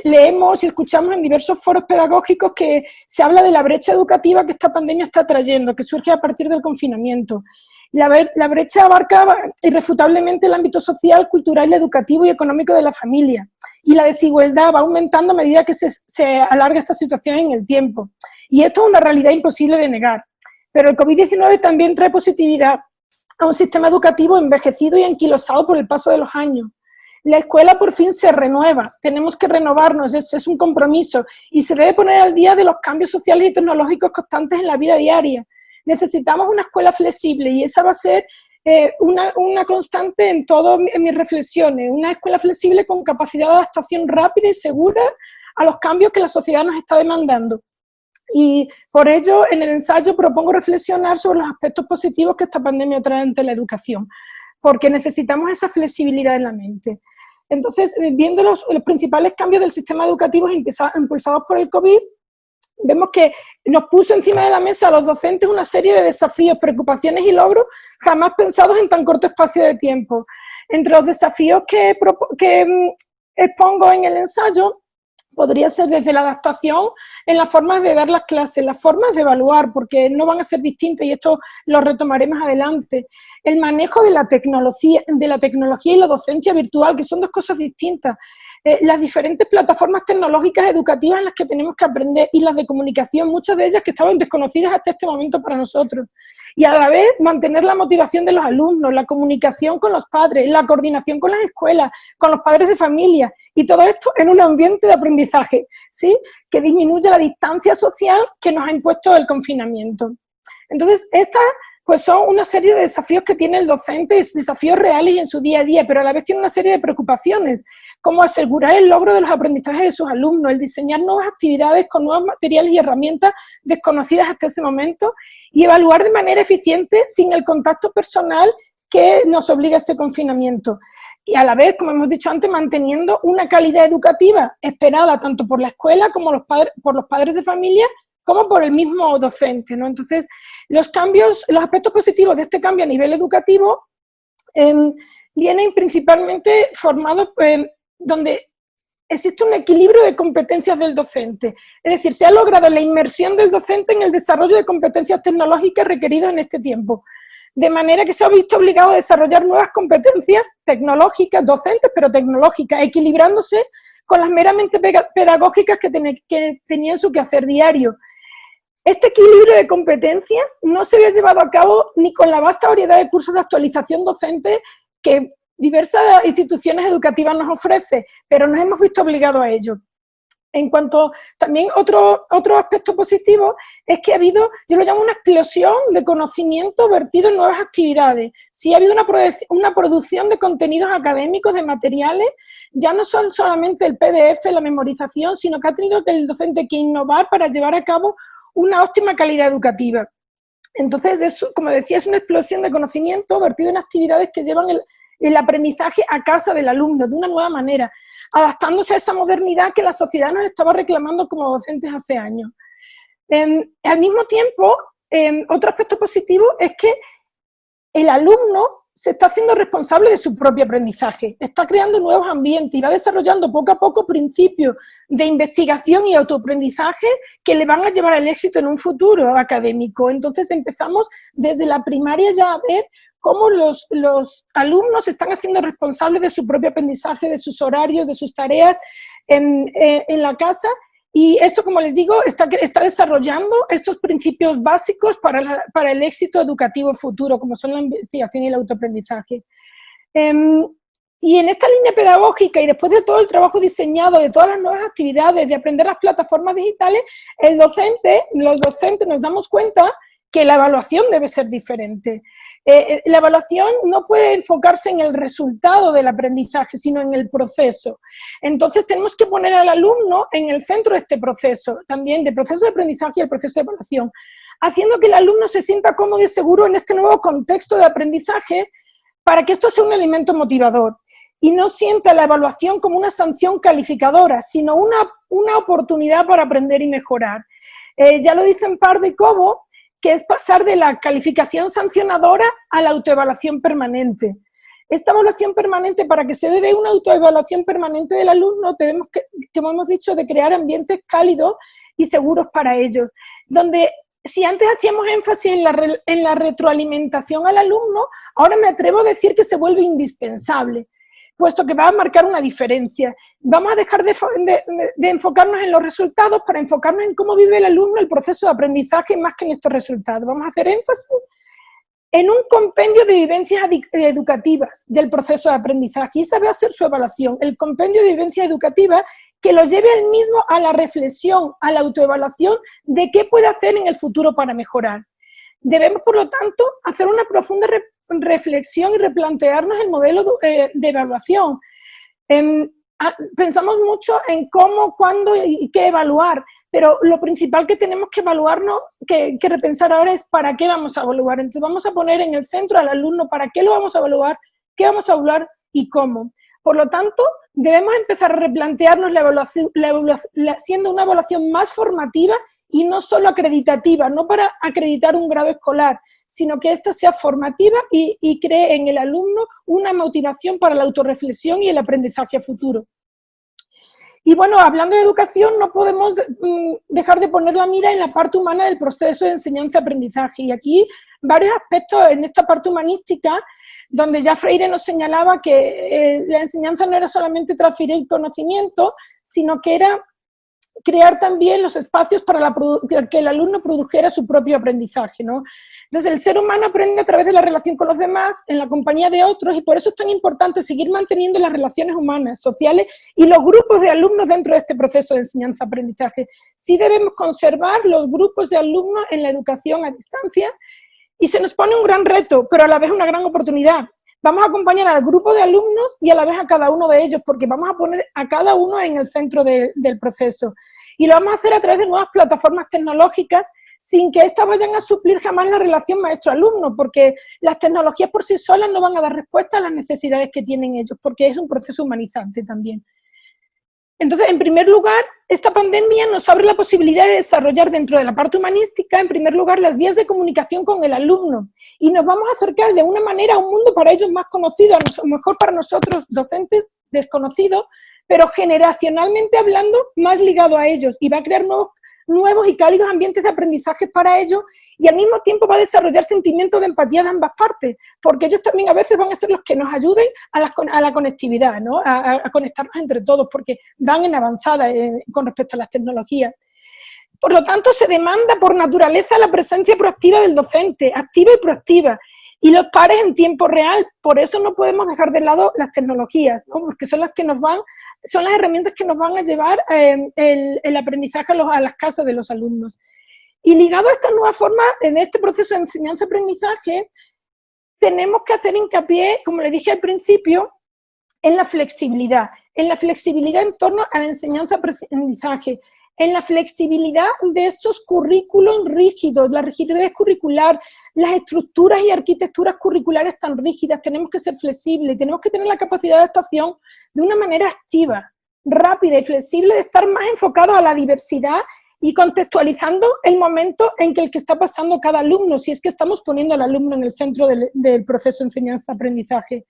Leemos y escuchamos en diversos foros pedagógicos que se habla de la brecha educativa que esta pandemia está trayendo, que surge a partir del confinamiento. La brecha abarca irrefutablemente el ámbito social, cultural, educativo y económico de la familia. Y la desigualdad va aumentando a medida que se alarga esta situación en el tiempo. Y esto es una realidad imposible de negar. Pero el COVID-19 también trae positividad a un sistema educativo envejecido y anquilosado por el paso de los años. La escuela por fin se renueva, tenemos que renovarnos, es un compromiso y se debe poner al día de los cambios sociales y tecnológicos constantes en la vida diaria. Necesitamos una escuela flexible y esa va a ser una constante en todas mis reflexiones, una escuela flexible con capacidad de adaptación rápida y segura a los cambios que la sociedad nos está demandando. Y por ello, en el ensayo propongo reflexionar sobre los aspectos positivos que esta pandemia trae ante la educación, porque necesitamos esa flexibilidad en la mente. Entonces, viendo los principales cambios del sistema educativo impulsados por el COVID, vemos que nos puso encima de la mesa a los docentes una serie de desafíos, preocupaciones y logros jamás pensados en tan corto espacio de tiempo. Entre los desafíos que expongo en el ensayo, podría ser desde la adaptación en las formas de dar las clases, las formas de evaluar, porque no van a ser distintas y esto lo retomaré más adelante. El manejo de la tecnología y la docencia virtual, que son dos cosas distintas. Las diferentes plataformas tecnológicas educativas en las que tenemos que aprender y las de comunicación, muchas de ellas que estaban desconocidas hasta este momento para nosotros. Y a la vez mantener la motivación de los alumnos, la comunicación con los padres, la coordinación con las escuelas, con los padres de familia, y todo esto en un ambiente de aprendizaje, ¿sí?, que disminuye la distancia social que nos ha impuesto el confinamiento. Entonces, estas pues son una serie de desafíos que tiene el docente, desafíos reales en su día a día, pero a la vez tiene una serie de preocupaciones, como asegurar el logro de los aprendizajes de sus alumnos, el diseñar nuevas actividades con nuevos materiales y herramientas desconocidas hasta ese momento, y evaluar de manera eficiente sin el contacto personal que nos obliga este confinamiento. Y a la vez, como hemos dicho antes, manteniendo una calidad educativa esperada tanto por la escuela como por los padres de familia, como por el mismo docente, ¿no? Entonces, los aspectos positivos de este cambio a nivel educativo vienen principalmente formados donde existe un equilibrio de competencias del docente. Es decir, se ha logrado la inmersión del docente en el desarrollo de competencias tecnológicas requeridas en este tiempo, de manera que se ha visto obligado a desarrollar nuevas competencias tecnológicas, docentes, pero tecnológicas, equilibrándose con las meramente pedagógicas que tenían su quehacer diario. Este equilibrio de competencias no se había llevado a cabo ni con la vasta variedad de cursos de actualización docente que diversas instituciones educativas nos ofrecen, pero nos hemos visto obligados a ello. En cuanto también otro aspecto positivo es que ha habido, yo lo llamo una explosión de conocimiento vertido en nuevas actividades. Sí ha habido una producción de contenidos académicos, de materiales, ya no son solamente el PDF, la memorización, sino que ha tenido el docente que innovar para llevar a cabo una óptima calidad educativa. Entonces, como decía, es una explosión de conocimiento vertido en actividades que llevan el aprendizaje a casa del alumno de una nueva manera, adaptándose a esa modernidad que la sociedad nos estaba reclamando como docentes hace años. Al mismo tiempo, otro aspecto positivo es que el alumno se está haciendo responsable de su propio aprendizaje, está creando nuevos ambientes y va desarrollando poco a poco principios de investigación y autoaprendizaje que le van a llevar al éxito en un futuro académico. Entonces empezamos desde la primaria ya a ver cómo los alumnos se están haciendo responsables de su propio aprendizaje, de sus horarios, de sus tareas en la casa. Y esto, como les digo, está desarrollando estos principios básicos para el éxito educativo futuro, como son la investigación y el autoaprendizaje. Y en esta línea pedagógica, y después de todo el trabajo diseñado, de todas las nuevas actividades, de aprender las plataformas digitales, los docentes nos damos cuenta que la evaluación debe ser diferente. La evaluación no puede enfocarse en el resultado del aprendizaje, sino en el proceso. Entonces tenemos que poner al alumno en el centro de este proceso, también del proceso de aprendizaje y el proceso de evaluación, haciendo que el alumno se sienta cómodo y seguro en este nuevo contexto de aprendizaje para que esto sea un elemento motivador y no sienta la evaluación como una sanción calificadora, sino una oportunidad para aprender y mejorar. Ya lo dice Empar de Cobo, que es pasar de la calificación sancionadora a la autoevaluación permanente. Esta evaluación permanente, para que se dé una autoevaluación permanente del alumno, tenemos que, como hemos dicho, de crear ambientes cálidos y seguros para ellos, donde si antes hacíamos énfasis en la retroalimentación al alumno, ahora me atrevo a decir que se vuelve indispensable, puesto que va a marcar una diferencia. Vamos a dejar de enfocarnos en los resultados para enfocarnos en cómo vive el alumno el proceso de aprendizaje más que en estos resultados. Vamos a hacer énfasis en un compendio de vivencias educativas del proceso de aprendizaje, y esa va a ser su evaluación, el compendio de vivencias educativas que lo lleve él mismo a la reflexión, a la autoevaluación de qué puede hacer en el futuro para mejorar. Debemos, por lo tanto, hacer una profunda reflexión y replantearnos el modelo de evaluación. Pensamos mucho en cómo, cuándo y qué evaluar, pero lo principal que tenemos que evaluarnos, que repensar ahora es para qué vamos a evaluar. Entonces vamos a poner en el centro al alumno para qué lo vamos a evaluar, qué vamos a evaluar y cómo. Por lo tanto, debemos empezar a replantearnos la evaluación siendo una evaluación más formativa y no solo acreditativa, no para acreditar un grado escolar, sino que ésta sea formativa y cree en el alumno una motivación para la autorreflexión y el aprendizaje a futuro. Y bueno, hablando de educación, no podemos dejar de poner la mira en la parte humana del proceso de enseñanza-aprendizaje. Y aquí varios aspectos en esta parte humanística, donde ya Freire nos señalaba que la enseñanza no era solamente transferir conocimiento, sino que era crear también los espacios para que el alumno produjera su propio aprendizaje, ¿no? Entonces, el ser humano aprende a través de la relación con los demás, en la compañía de otros, y por eso es tan importante seguir manteniendo las relaciones humanas, sociales y los grupos de alumnos dentro de este proceso de enseñanza-aprendizaje. Sí debemos conservar los grupos de alumnos en la educación a distancia, y se nos pone un gran reto, pero a la vez una gran oportunidad. Vamos a acompañar al grupo de alumnos y a la vez a cada uno de ellos, porque vamos a poner a cada uno en el centro del proceso. Y lo vamos a hacer a través de nuevas plataformas tecnológicas, sin que éstas vayan a suplir jamás la relación maestro-alumno, porque las tecnologías por sí solas no van a dar respuesta a las necesidades que tienen ellos, porque es un proceso humanizante también. Entonces, en primer lugar, esta pandemia nos abre la posibilidad de desarrollar dentro de la parte humanística, en primer lugar, las vías de comunicación con el alumno, y nos vamos a acercar de una manera a un mundo para ellos más conocido, a lo mejor para nosotros docentes desconocido, pero generacionalmente hablando más ligado a ellos, y va a crear nuevos y cálidos ambientes de aprendizaje para ellos, y al mismo tiempo va a desarrollar sentimientos de empatía de ambas partes, porque ellos también a veces van a ser los que nos ayuden a la conectividad, ¿no? a conectarnos entre todos, porque van en avanzada con respecto a las tecnologías. Por lo tanto, se demanda por naturaleza la presencia proactiva del docente, activa y proactiva, y los pares en tiempo real. Por eso no podemos dejar de lado las tecnologías, ¿no? Porque son las herramientas que nos van a llevar el aprendizaje a las casas de los alumnos. Y ligado a esta nueva forma, en este proceso de enseñanza-aprendizaje, tenemos que hacer hincapié, como le dije al principio, en la flexibilidad en torno a la enseñanza-aprendizaje, en la flexibilidad de estos currículos rígidos, la rigidez curricular, las estructuras y arquitecturas curriculares tan rígidas. Tenemos que ser flexibles, tenemos que tener la capacidad de adaptación de una manera activa, rápida y flexible, de estar más enfocados a la diversidad y contextualizando el momento en que está pasando cada alumno, si es que estamos poniendo al alumno en el centro del proceso de enseñanza-aprendizaje.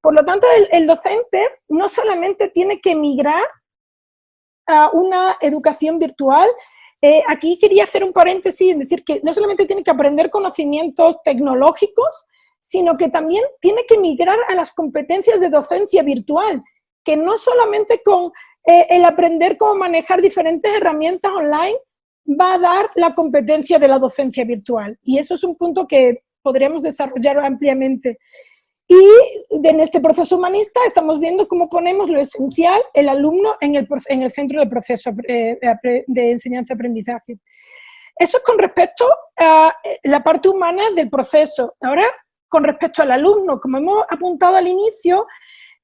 Por lo tanto, el docente no solamente tiene que migrar a una educación virtual. Aquí quería hacer un paréntesis en decir que no solamente tiene que aprender conocimientos tecnológicos, sino que también tiene que migrar a las competencias de docencia virtual, que no solamente con el aprender cómo manejar diferentes herramientas online va a dar la competencia de la docencia virtual. Y eso es un punto que podríamos desarrollar ampliamente. Y en este proceso humanista estamos viendo cómo ponemos lo esencial, el alumno en el centro del proceso de enseñanza-aprendizaje. Eso es con respecto a la parte humana del proceso. Ahora, con respecto al alumno, como hemos apuntado al inicio,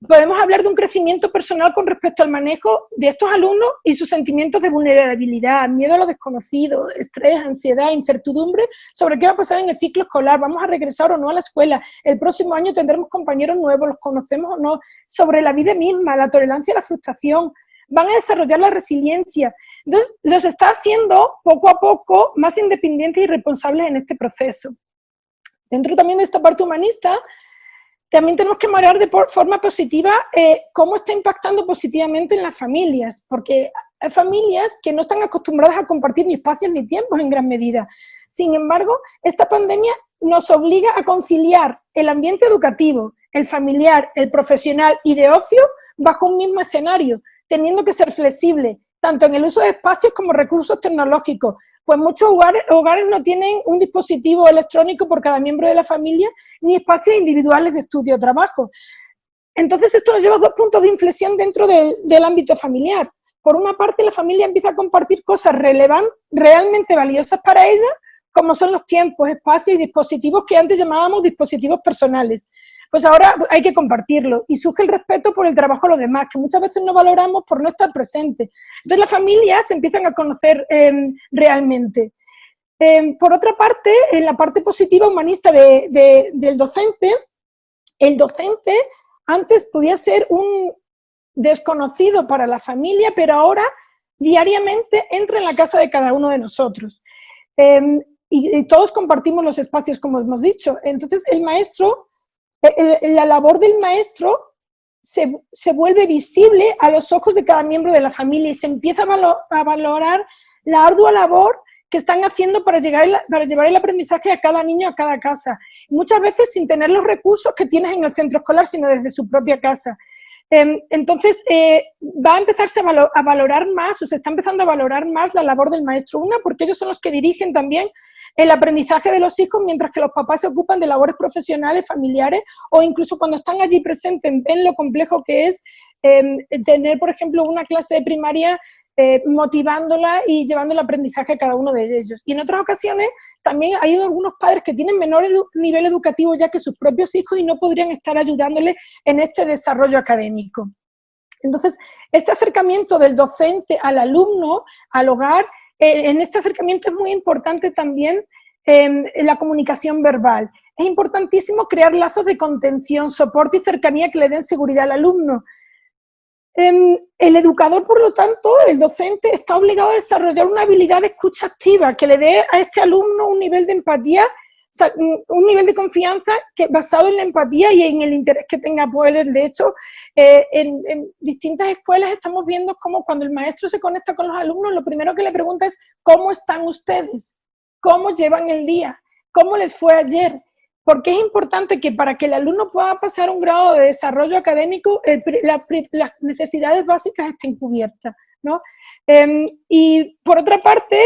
podemos hablar de un crecimiento personal con respecto al manejo de estos alumnos y sus sentimientos de vulnerabilidad, miedo a lo desconocido, estrés, ansiedad, incertidumbre sobre qué va a pasar en el ciclo escolar, vamos a regresar o no a la escuela, el próximo año tendremos compañeros nuevos, los conocemos o no, sobre la vida misma, la tolerancia a la frustración, van a desarrollar la resiliencia. Entonces, los está haciendo poco a poco más independientes y responsables en este proceso. Dentro también de esta parte humanista, también tenemos que mirar de forma positiva cómo está impactando positivamente en las familias, porque hay familias que no están acostumbradas a compartir ni espacios ni tiempos en gran medida. Sin embargo, esta pandemia nos obliga a conciliar el ambiente educativo, el familiar, el profesional y de ocio bajo un mismo escenario, teniendo que ser flexible, tanto en el uso de espacios como recursos tecnológicos, pues muchos hogares no tienen un dispositivo electrónico por cada miembro de la familia, ni espacios individuales de estudio o trabajo. Entonces esto nos lleva a dos puntos de inflexión dentro del ámbito familiar. Por una parte, la familia empieza a compartir cosas realmente valiosas para ella, como son los tiempos, espacios y dispositivos que antes llamábamos dispositivos personales. Pues ahora hay que compartirlo y surge el respeto por el trabajo de los demás, que muchas veces no valoramos por no estar presentes. Entonces las familias se empiezan a conocer realmente. Por otra parte, en la parte positiva humanista del docente, el docente antes podía ser un desconocido para la familia, pero ahora diariamente entra en la casa de cada uno de nosotros. Y todos compartimos los espacios, como hemos dicho. Entonces, el maestro, la labor del maestro se vuelve visible a los ojos de cada miembro de la familia y se empieza a valorar la ardua labor que están haciendo para llevar el aprendizaje a cada niño, a cada casa. Muchas veces sin tener los recursos que tienes en el centro escolar, sino desde su propia casa. Entonces, va a empezarse a valorar más, o se está empezando a valorar más la labor del maestro. Una, porque ellos son los que dirigen también el aprendizaje de los hijos, mientras que los papás se ocupan de labores profesionales, familiares, o incluso cuando están allí presentes, ven lo complejo que es tener, por ejemplo, una clase de primaria motivándola y llevando el aprendizaje a cada uno de ellos. Y en otras ocasiones también hay algunos padres que tienen menor nivel educativo ya que sus propios hijos y no podrían estar ayudándoles en este desarrollo académico. Entonces, este acercamiento del docente al alumno, al hogar, en este acercamiento es muy importante también la comunicación verbal. Es importantísimo crear lazos de contención, soporte y cercanía que le den seguridad al alumno. El educador, por lo tanto, el docente, está obligado a desarrollar una habilidad de escucha activa que le dé a este alumno un nivel de empatía, o sea, un nivel de confianza basado en la empatía y en el interés que tenga por él. De hecho, en distintas escuelas estamos viendo cómo cuando el maestro se conecta con los alumnos, lo primero que le pregunta es ¿cómo están ustedes? ¿Cómo llevan el día? ¿Cómo les fue ayer? Porque es importante que para que el alumno pueda pasar un grado de desarrollo académico, las necesidades básicas estén cubiertas, ¿no? Y por otra parte,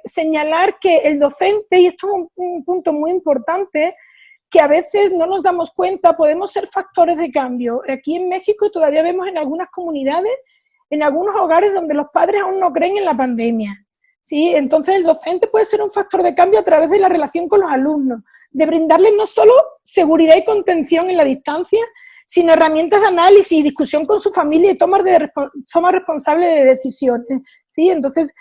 señalar que el docente, y esto es un punto muy importante, que a veces no nos damos cuenta, podemos ser factores de cambio. Aquí en México todavía vemos en algunas comunidades, en algunos hogares donde los padres aún no creen en la pandemia. ¿Sí? Entonces el docente puede ser un factor de cambio a través de la relación con los alumnos, de brindarles no solo seguridad y contención en la distancia, sino herramientas de análisis y discusión con su familia y toma responsable de decisiones. ¿Sí? Entonces,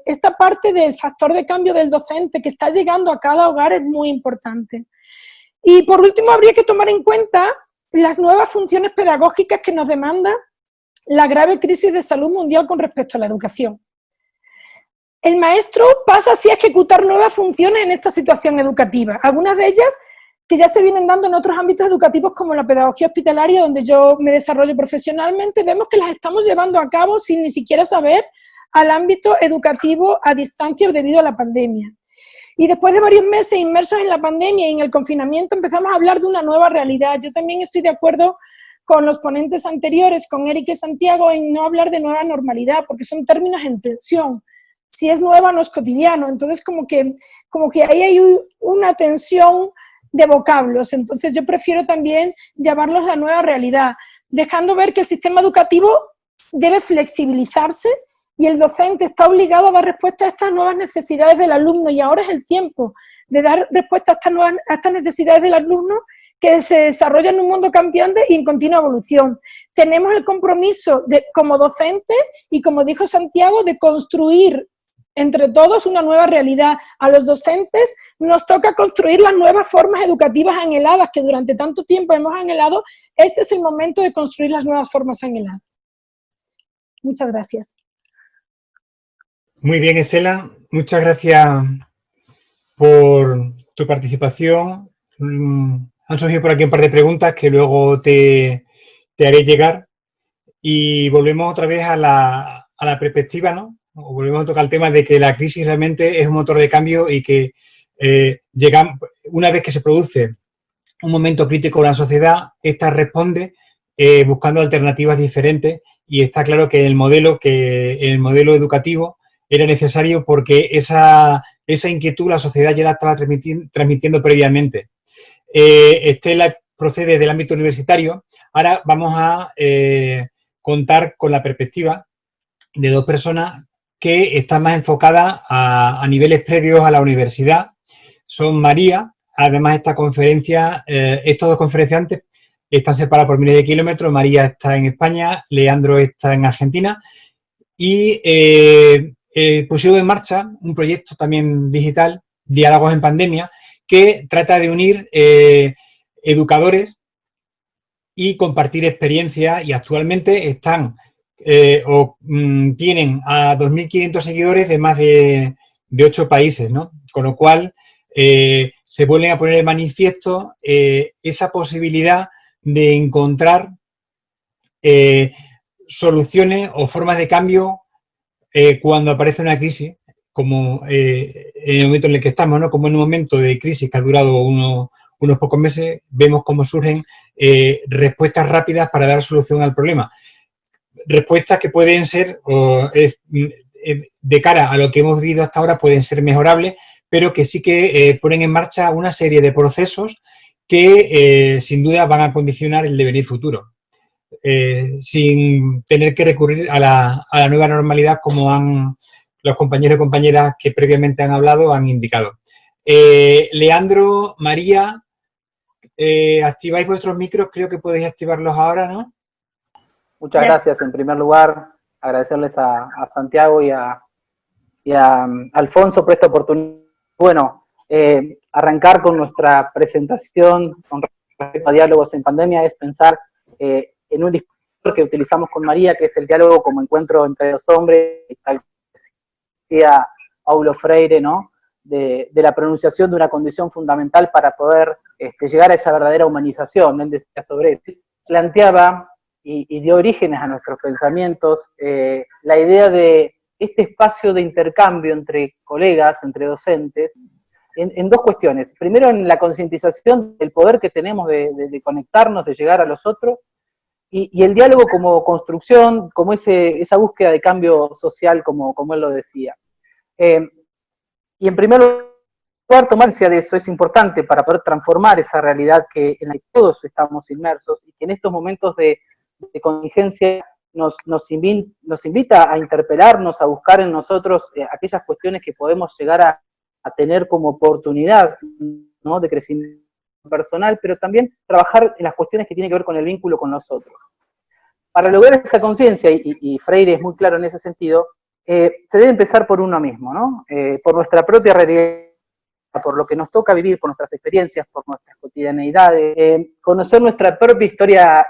esta parte del factor de cambio del docente que está llegando a cada hogar es muy importante. Y por último, habría que tomar en cuenta las nuevas funciones pedagógicas que nos demanda la grave crisis de salud mundial con respecto a la educación. El maestro pasa así a ejecutar nuevas funciones en esta situación educativa. Algunas de ellas que ya se vienen dando en otros ámbitos educativos como la pedagogía hospitalaria, donde yo me desarrollo profesionalmente, vemos que las estamos llevando a cabo sin ni siquiera saber al ámbito educativo a distancia debido a la pandemia. Y después de varios meses inmersos en la pandemia y en el confinamiento empezamos a hablar de una nueva realidad. Yo también estoy de acuerdo con los ponentes anteriores, con Eric y Santiago, en no hablar de nueva normalidad, porque son términos en tensión. Si es nueva, no es cotidiano. Entonces, como que ahí hay una tensión de vocablos. Entonces, yo prefiero también llamarlos la nueva realidad, dejando ver que el sistema educativo debe flexibilizarse y el docente está obligado a dar respuesta a estas nuevas necesidades del alumno. Y ahora es el tiempo de dar respuesta a estas necesidades del alumno que se desarrolla en un mundo cambiante y en continua evolución. Tenemos el compromiso como docentes y, como dijo Santiago, de construir entre todos una nueva realidad. A los docentes nos toca construir las nuevas formas educativas anheladas que durante tanto tiempo hemos anhelado. Este es el momento de construir las nuevas formas anheladas. Muchas gracias. Muy bien, Estela. Muchas gracias por tu participación. Han surgido por aquí un par de preguntas que luego te haré llegar. Y volvemos otra vez a la perspectiva, ¿no? O volvemos a tocar el tema de que la crisis realmente es un motor de cambio y que una vez que se produce un momento crítico en la sociedad, esta responde buscando alternativas diferentes, y está claro que el modelo educativo era necesario porque esa inquietud la sociedad ya la estaba transmitiendo previamente. Estela procede del ámbito universitario. Ahora vamos a contar con la perspectiva de dos personas que están más enfocadas a niveles previos a la universidad. Son María. Además, estos dos conferenciantes están separados por miles de kilómetros. María está en España, Leandro está en Argentina, y pusieron en marcha un proyecto también digital, Diálogos en Pandemia, que trata de unir educadores y compartir experiencias, y actualmente están tienen a 2.500 seguidores de más de 8 países, ¿no? Con lo cual, se vuelven a poner de manifiesto esa posibilidad de encontrar soluciones o formas de cambio cuando aparece una crisis, como en el momento en el que estamos, ¿no? Como en un momento de crisis que ha durado unos pocos meses, vemos cómo surgen respuestas rápidas para dar solución al problema. Respuestas que pueden ser, de cara a lo que hemos vivido hasta ahora, pueden ser mejorables, pero que sí que ponen en marcha una serie de procesos que sin duda van a condicionar el devenir futuro, sin tener que recurrir a la nueva normalidad, como han los compañeros y compañeras que previamente han hablado han indicado. Leandro, María, activáis vuestros micros, creo que podéis activarlos ahora, ¿no? Muchas gracias. En primer lugar, agradecerles a Santiago y a Alfonso por esta oportunidad. Bueno, arrancar con nuestra presentación con respecto a diálogos en pandemia es pensar en un discurso que utilizamos con María, que es el diálogo como encuentro entre los hombres, tal como decía Paulo Freire, ¿no? De la pronunciación de una condición fundamental para poder llegar a esa verdadera humanización. Él decía sobre esto, planteaba y dio orígenes a nuestros pensamientos la idea de este espacio de intercambio entre colegas, entre docentes, en dos cuestiones. Primero, en la concientización del poder que tenemos de conectarnos, de llegar a los otros, y el diálogo como construcción, como esa búsqueda de cambio social, como él lo decía. Y en primer lugar, tomar conciencia de eso es importante para poder transformar esa realidad en la que todos estamos inmersos, y que en estos momentos de contingencia nos invita a interpelarnos, a buscar en nosotros aquellas cuestiones que podemos llegar a tener como oportunidad, ¿no?, de crecimiento personal, pero también trabajar en las cuestiones que tienen que ver con el vínculo con nosotros. Para lograr esa conciencia, y Freire es muy claro en ese sentido, se debe empezar por uno mismo, ¿no? Por nuestra propia realidad, por lo que nos toca vivir, por nuestras experiencias, por nuestras cotidianeidades, conocer nuestra propia historia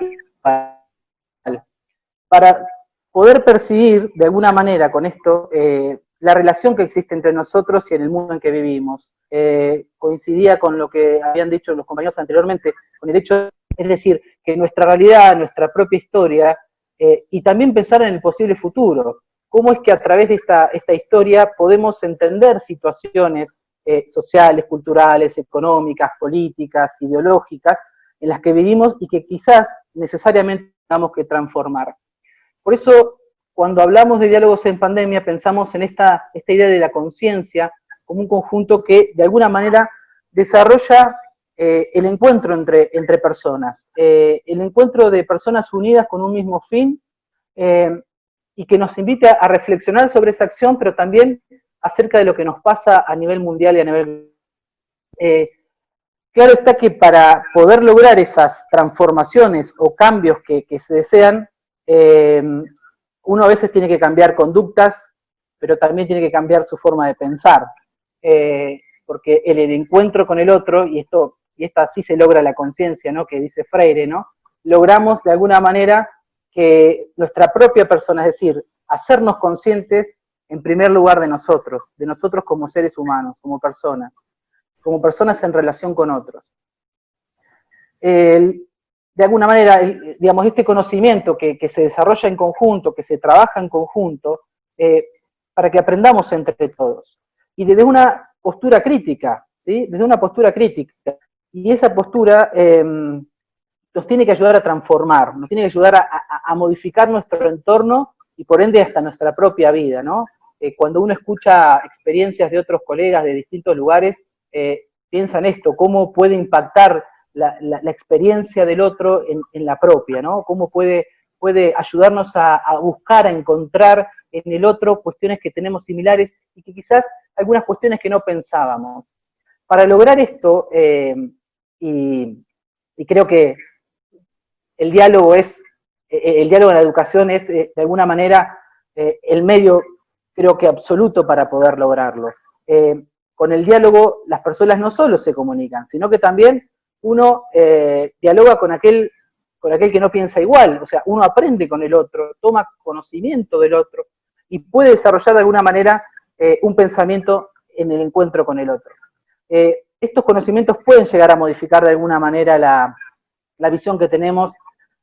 para poder percibir de alguna manera con esto la relación que existe entre nosotros y en el mundo en que vivimos. Coincidía con lo que habían dicho los compañeros anteriormente, con el hecho, es decir, que nuestra realidad, nuestra propia historia, y también pensar en el posible futuro. Cómo es que a través de esta historia podemos entender situaciones sociales, culturales, económicas, políticas, ideológicas, en las que vivimos y que quizás necesariamente tengamos que transformar. Por eso, cuando hablamos de diálogos en pandemia, pensamos en esta idea de la conciencia como un conjunto que de alguna manera desarrolla el encuentro entre personas, el encuentro de personas unidas con un mismo fin, y que nos invita a reflexionar sobre esa acción, pero también acerca de lo que nos pasa a nivel mundial y a nivel... claro está que para poder lograr esas transformaciones o cambios que se desean, uno a veces tiene que cambiar conductas, pero también tiene que cambiar su forma de pensar, porque el encuentro con el otro, y esta sí se logra la conciencia, ¿no?, que dice Freire, ¿no?, logramos de alguna manera que nuestra propia persona, es decir, hacernos conscientes en primer lugar de nosotros como seres humanos, como personas en relación con otros. De alguna manera, digamos, este conocimiento que se desarrolla en conjunto, que se trabaja en conjunto, para que aprendamos entre todos. Y desde una postura crítica, ¿sí? Desde una postura crítica. Y esa postura nos tiene que ayudar a transformar, nos tiene que ayudar a modificar nuestro entorno y por ende hasta nuestra propia vida, ¿no? Cuando uno escucha experiencias de otros colegas de distintos lugares, piensa en esto, cómo puede impactar la experiencia del otro en la propia, ¿no? Cómo puede ayudarnos a buscar, a encontrar en el otro cuestiones que tenemos similares y que quizás algunas cuestiones que no pensábamos. Para lograr esto, y creo que el diálogo en la educación es de alguna manera el medio, creo que absoluto para poder lograrlo. Con el diálogo las personas no solo se comunican, sino que también uno dialoga con por aquel que no piensa igual. O sea, uno aprende con el otro, toma conocimiento del otro y puede desarrollar de alguna manera un pensamiento en el encuentro con el otro. Estos conocimientos pueden llegar a modificar de alguna manera la visión que tenemos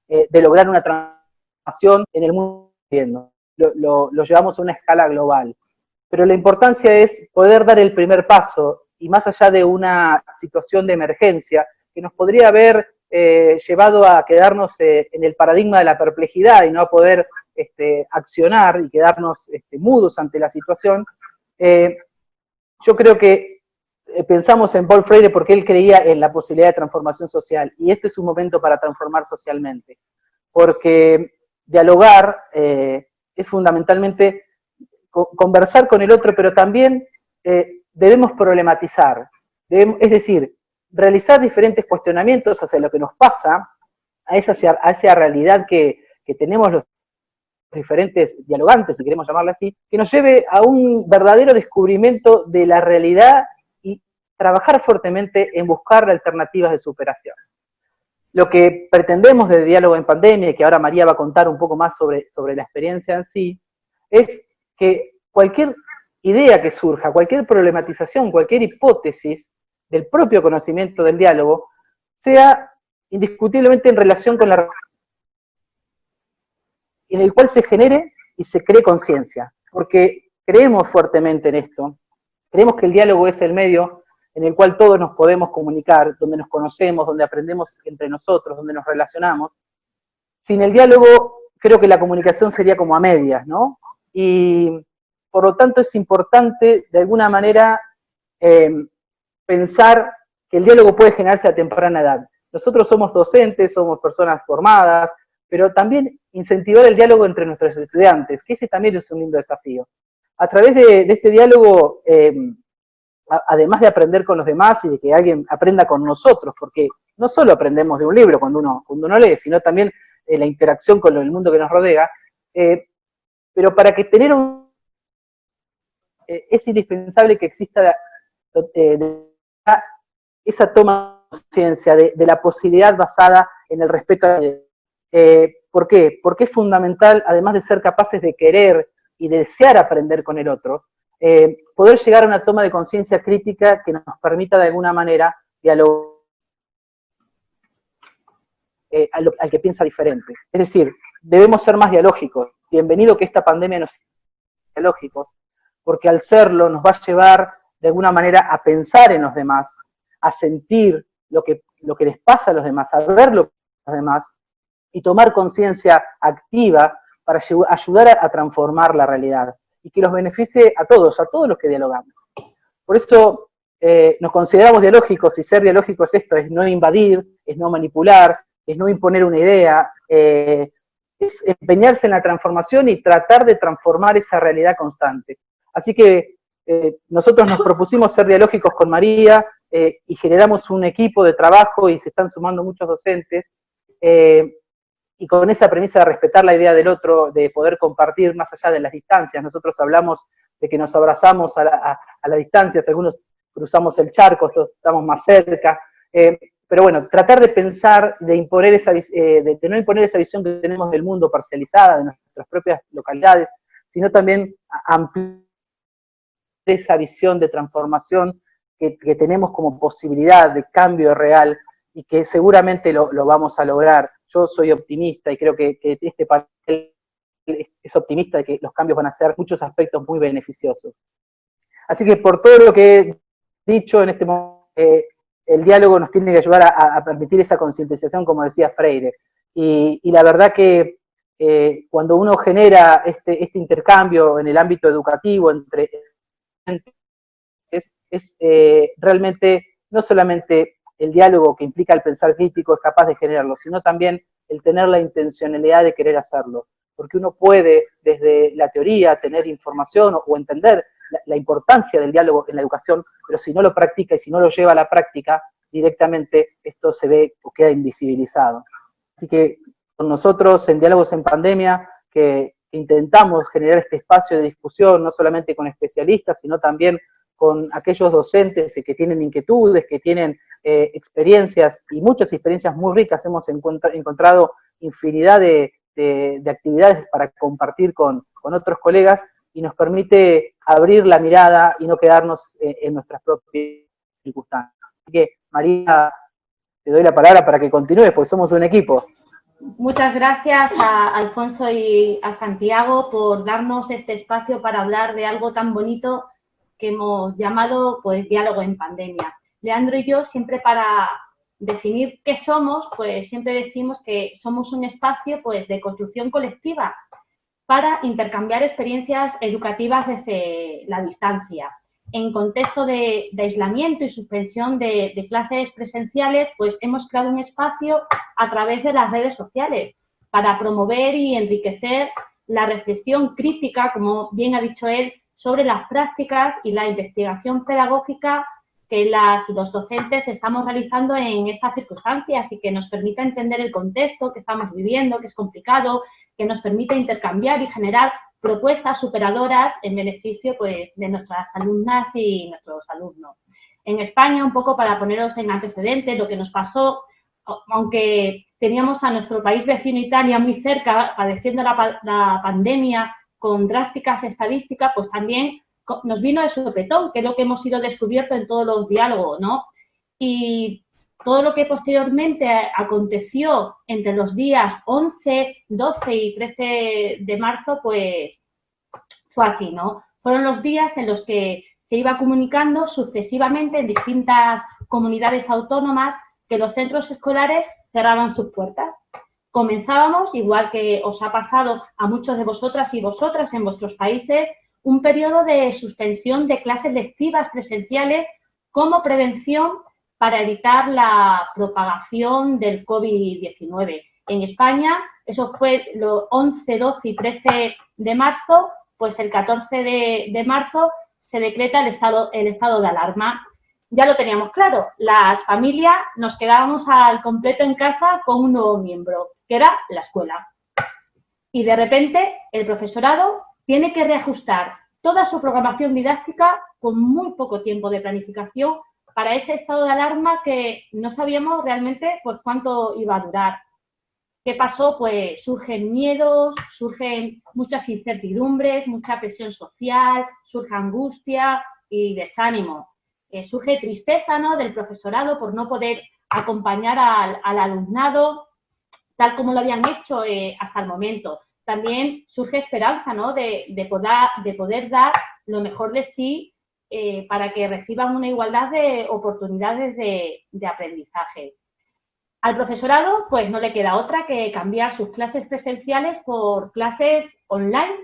de lograr una transformación en el mundo. Lo llevamos a una escala global. Pero la importancia es poder dar el primer paso, y más allá de una situación de emergencia, que nos podría haber llevado a quedarnos en el paradigma de la perplejidad y no a poder accionar y quedarnos mudos ante la situación, yo creo que pensamos en Paul Freire porque él creía en la posibilidad de transformación social, y este es un momento para transformar socialmente, porque dialogar es fundamentalmente conversar con el otro, pero también debemos problematizar, es decir, realizar diferentes cuestionamientos hacia lo que nos pasa, a esa realidad que tenemos los diferentes dialogantes, si queremos llamarla así, que nos lleve a un verdadero descubrimiento de la realidad y trabajar fuertemente en buscar alternativas de superación. Lo que pretendemos de Diálogo en Pandemia, y que ahora María va a contar un poco más sobre la experiencia en sí, es que cualquier idea que surja, cualquier problematización, cualquier hipótesis del propio conocimiento del diálogo, sea indiscutiblemente en relación con la en el cual se genere y se cree conciencia, porque creemos fuertemente en esto, creemos que el diálogo es el medio en el cual todos nos podemos comunicar, donde nos conocemos, donde aprendemos entre nosotros, donde nos relacionamos. Sin el diálogo, creo que la comunicación sería como a medias, ¿no? Y por lo tanto es importante, de alguna manera, pensar que el diálogo puede generarse a temprana edad. Nosotros somos docentes, somos personas formadas, pero también incentivar el diálogo entre nuestros estudiantes, que ese también es un lindo desafío. A través de este diálogo, además de aprender con los demás y de que alguien aprenda con nosotros, porque no solo aprendemos de un libro cuando uno lee, sino también la interacción con el mundo que nos rodea, pero para que tener es indispensable que exista esa toma de conciencia de la posibilidad basada en el respeto a ¿por qué? Porque es fundamental, además de ser capaces de querer y de desear aprender con el otro, poder llegar a una toma de conciencia crítica que nos permita de alguna manera dialogar al que piensa diferente. Es decir, debemos ser más dialógicos. Bienvenido que esta pandemia nos sea dialógicos, porque al serlo nos va a llevar de alguna manera a pensar en los demás, a sentir lo que les pasa a los demás, a ver lo que pasa a los demás, y tomar conciencia activa para ayudar a transformar la realidad y que los beneficie a todos los que dialogamos. Por eso nos consideramos dialógicos, y ser dialógicos es no invadir, es no manipular, es no imponer una idea, es empeñarse en la transformación y tratar de transformar esa realidad constante. Así que nosotros nos propusimos ser dialógicos con María y generamos un equipo de trabajo y se están sumando muchos docentes, y con esa premisa de respetar la idea del otro, de poder compartir más allá de las distancias. Nosotros hablamos de que nos abrazamos a la distancia, algunos cruzamos el charco, estamos más cerca, pero bueno, tratar de pensar, de no imponer esa visión que tenemos del mundo parcializada, de nuestras propias localidades, sino también ampliar esa visión de transformación que tenemos como posibilidad de cambio real, y que seguramente lo vamos a lograr. Yo soy optimista y creo que este panel es optimista de que los cambios van a ser muchos aspectos muy beneficiosos. Así que por todo lo que he dicho en este momento, el diálogo nos tiene que ayudar a permitir esa concientización, como decía Freire. Y la verdad que cuando uno genera este intercambio en el ámbito educativo entre es realmente no solamente el diálogo que implica el pensar crítico es capaz de generarlo, sino también el tener la intencionalidad de querer hacerlo. Porque uno puede, desde la teoría, tener información o entender la importancia del diálogo en la educación, pero si no lo practica y si no lo lleva a la práctica, directamente esto se ve o queda invisibilizado. Así que con nosotros en Diálogos en Pandemia, que intentamos generar este espacio de discusión, no solamente con especialistas, sino también con aquellos docentes que tienen inquietudes, que tienen experiencias, y muchas experiencias muy ricas. Hemos encontrado infinidad de actividades para compartir con otros colegas, y nos permite abrir la mirada y no quedarnos en nuestras propias circunstancias. Así que, María, te doy la palabra para que continúes, porque somos un equipo. Muchas gracias a Alfonso y a Santiago por darnos este espacio para hablar de algo tan bonito que hemos llamado, pues, diálogo en pandemia. Leandro y yo, siempre para definir qué somos, pues siempre decimos que somos un espacio, pues, de construcción colectiva para intercambiar experiencias educativas desde la distancia. En contexto de aislamiento y suspensión de clases presenciales, pues hemos creado un espacio a través de las redes sociales para promover y enriquecer la reflexión crítica, como bien ha dicho él, sobre las prácticas y la investigación pedagógica que las y los docentes estamos realizando en estas circunstancias, y que nos permita entender el contexto que estamos viviendo, que es complicado, que nos permita intercambiar y generar propuestas superadoras en beneficio, pues, de nuestras alumnas y nuestros alumnos. En España, un poco para poneros en antecedentes, lo que nos pasó, aunque teníamos a nuestro país vecino Italia muy cerca, padeciendo la pandemia con drásticas estadísticas, pues también nos vino de sopetón, que es lo que hemos ido descubierto en todos los diálogos, ¿no? Y todo lo que posteriormente aconteció entre los días 11, 12 y 13 de marzo, pues fue así, ¿no? Fueron los días en los que se iba comunicando sucesivamente en distintas comunidades autónomas que los centros escolares cerraban sus puertas. Comenzábamos, igual que os ha pasado a muchos de vosotras y vosotras en vuestros países, un periodo de suspensión de clases lectivas presenciales como prevención para evitar la propagación del COVID-19. En España, eso fue los 11, 12 y 13 de marzo, pues el 14 de marzo se decreta el estado de alarma. Ya lo teníamos claro, las familias nos quedábamos al completo en casa con un nuevo miembro, que era la escuela. Y de repente el profesorado tiene que reajustar toda su programación didáctica con muy poco tiempo de planificación para ese estado de alarma que no sabíamos realmente pues cuánto iba a durar. ¿Qué pasó? Pues surgen miedos, surgen muchas incertidumbres, mucha presión social, surge angustia y desánimo. Surge tristeza, ¿no?, del profesorado por no poder acompañar al alumnado tal como lo habían hecho hasta el momento. También surge esperanza, ¿no?, de poder dar lo mejor de sí para que reciban una igualdad de oportunidades de aprendizaje. Al profesorado, pues no le queda otra que cambiar sus clases presenciales por clases online,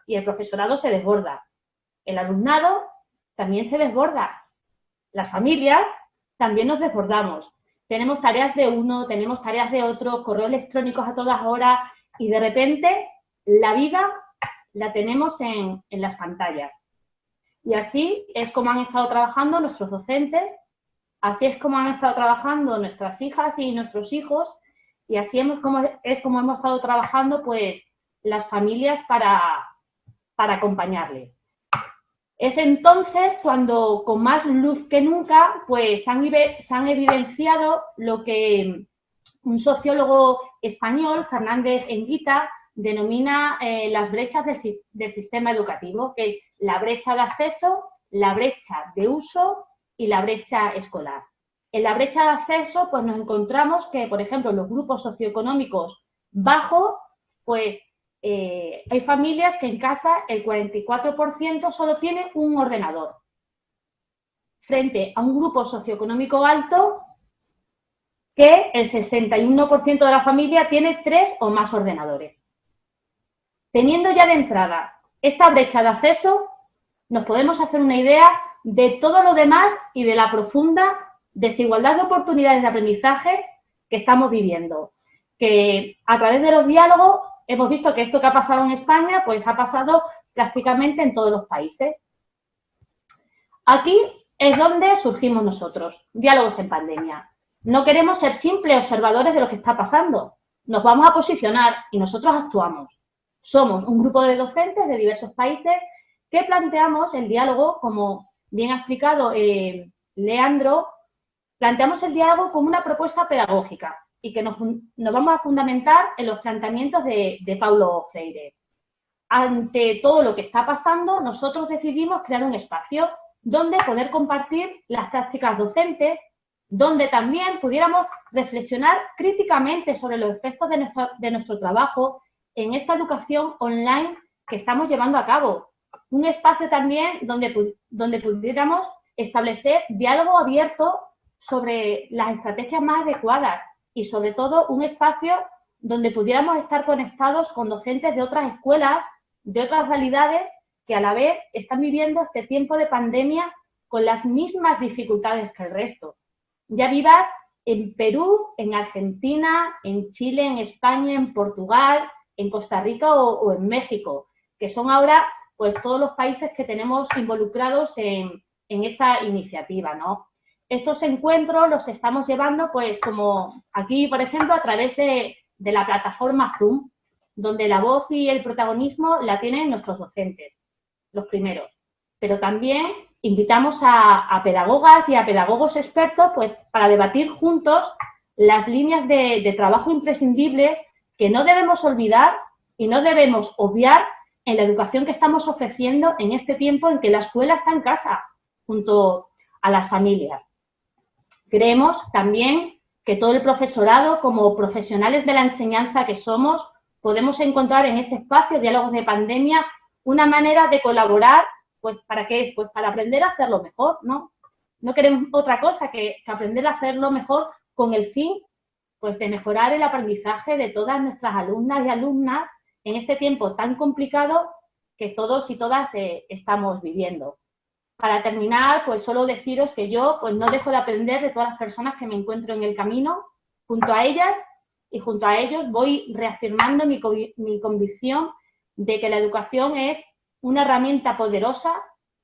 y el profesorado se desborda. El alumnado también se desborda. Las familias también nos desbordamos. Tenemos tareas de uno, tenemos tareas de otro, correos electrónicos a todas horas, y de repente la vida la tenemos en las pantallas. Y así es como han estado trabajando nuestros docentes, así es como han estado trabajando nuestras hijas y nuestros hijos, y así es como hemos estado trabajando pues las familias para acompañarles. Es entonces cuando, con más luz que nunca, pues se han evidenciado lo que un sociólogo español, Fernández Enguita, denomina las brechas del sistema educativo, que es la brecha de acceso, la brecha de uso y la brecha escolar. En la brecha de acceso, pues nos encontramos que, por ejemplo, en los grupos socioeconómicos bajos, pues hay familias que en casa el 44% solo tiene un ordenador, frente a un grupo socioeconómico alto que el 61% de la familia tiene 3 o más ordenadores. Teniendo ya de entrada esta brecha de acceso, nos podemos hacer una idea de todo lo demás y de la profunda desigualdad de oportunidades de aprendizaje que estamos viviendo. Que a través de los diálogos hemos visto que esto que ha pasado en España, pues ha pasado prácticamente en todos los países. Aquí es donde surgimos nosotros, Diálogos en Pandemia. No queremos ser simples observadores de lo que está pasando. Nos vamos a posicionar y nosotros actuamos. Somos un grupo de docentes de diversos países que planteamos el diálogo como bien ha explicado Leandro, planteamos el diálogo como una propuesta pedagógica y que nos vamos a fundamentar en los planteamientos de Paulo Freire. Ante todo lo que está pasando, nosotros decidimos crear un espacio donde poder compartir las prácticas docentes, donde también pudiéramos reflexionar críticamente sobre los efectos de nuestro trabajo en esta educación online que estamos llevando a cabo. Un espacio también donde pudiéramos establecer diálogo abierto sobre las estrategias más adecuadas y, sobre todo, un espacio donde pudiéramos estar conectados con docentes de otras escuelas, de otras realidades que a la vez están viviendo este tiempo de pandemia con las mismas dificultades que el resto. Ya vivas en Perú, en Argentina, en Chile, en España, en Portugal, en Costa Rica o en México, que son ahora pues todos los países que tenemos involucrados en esta iniciativa, ¿no? Estos encuentros los estamos llevando, pues como aquí, por ejemplo, a través de la plataforma Zoom, donde la voz y el protagonismo la tienen nuestros docentes, los primeros. Pero también invitamos a pedagogas y a pedagogos expertos pues, para debatir juntos las líneas de trabajo imprescindibles que no debemos olvidar y no debemos obviar en la educación que estamos ofreciendo en este tiempo en que la escuela está en casa, junto a las familias. Creemos también que todo el profesorado, como profesionales de la enseñanza que somos, podemos encontrar en este espacio, Diálogos de Pandemia, una manera de colaborar, pues ¿para qué? Pues para aprender a hacerlo mejor, ¿no? No queremos otra cosa que aprender a hacerlo mejor con el fin, pues, de mejorar el aprendizaje de todas nuestras alumnas y alumnas en este tiempo tan complicado que todos y todas estamos viviendo. Para terminar, pues solo deciros que yo pues no dejo de aprender de todas las personas que me encuentro en el camino. Junto a ellas y junto a ellos voy reafirmando mi convicción de que la educación es una herramienta poderosa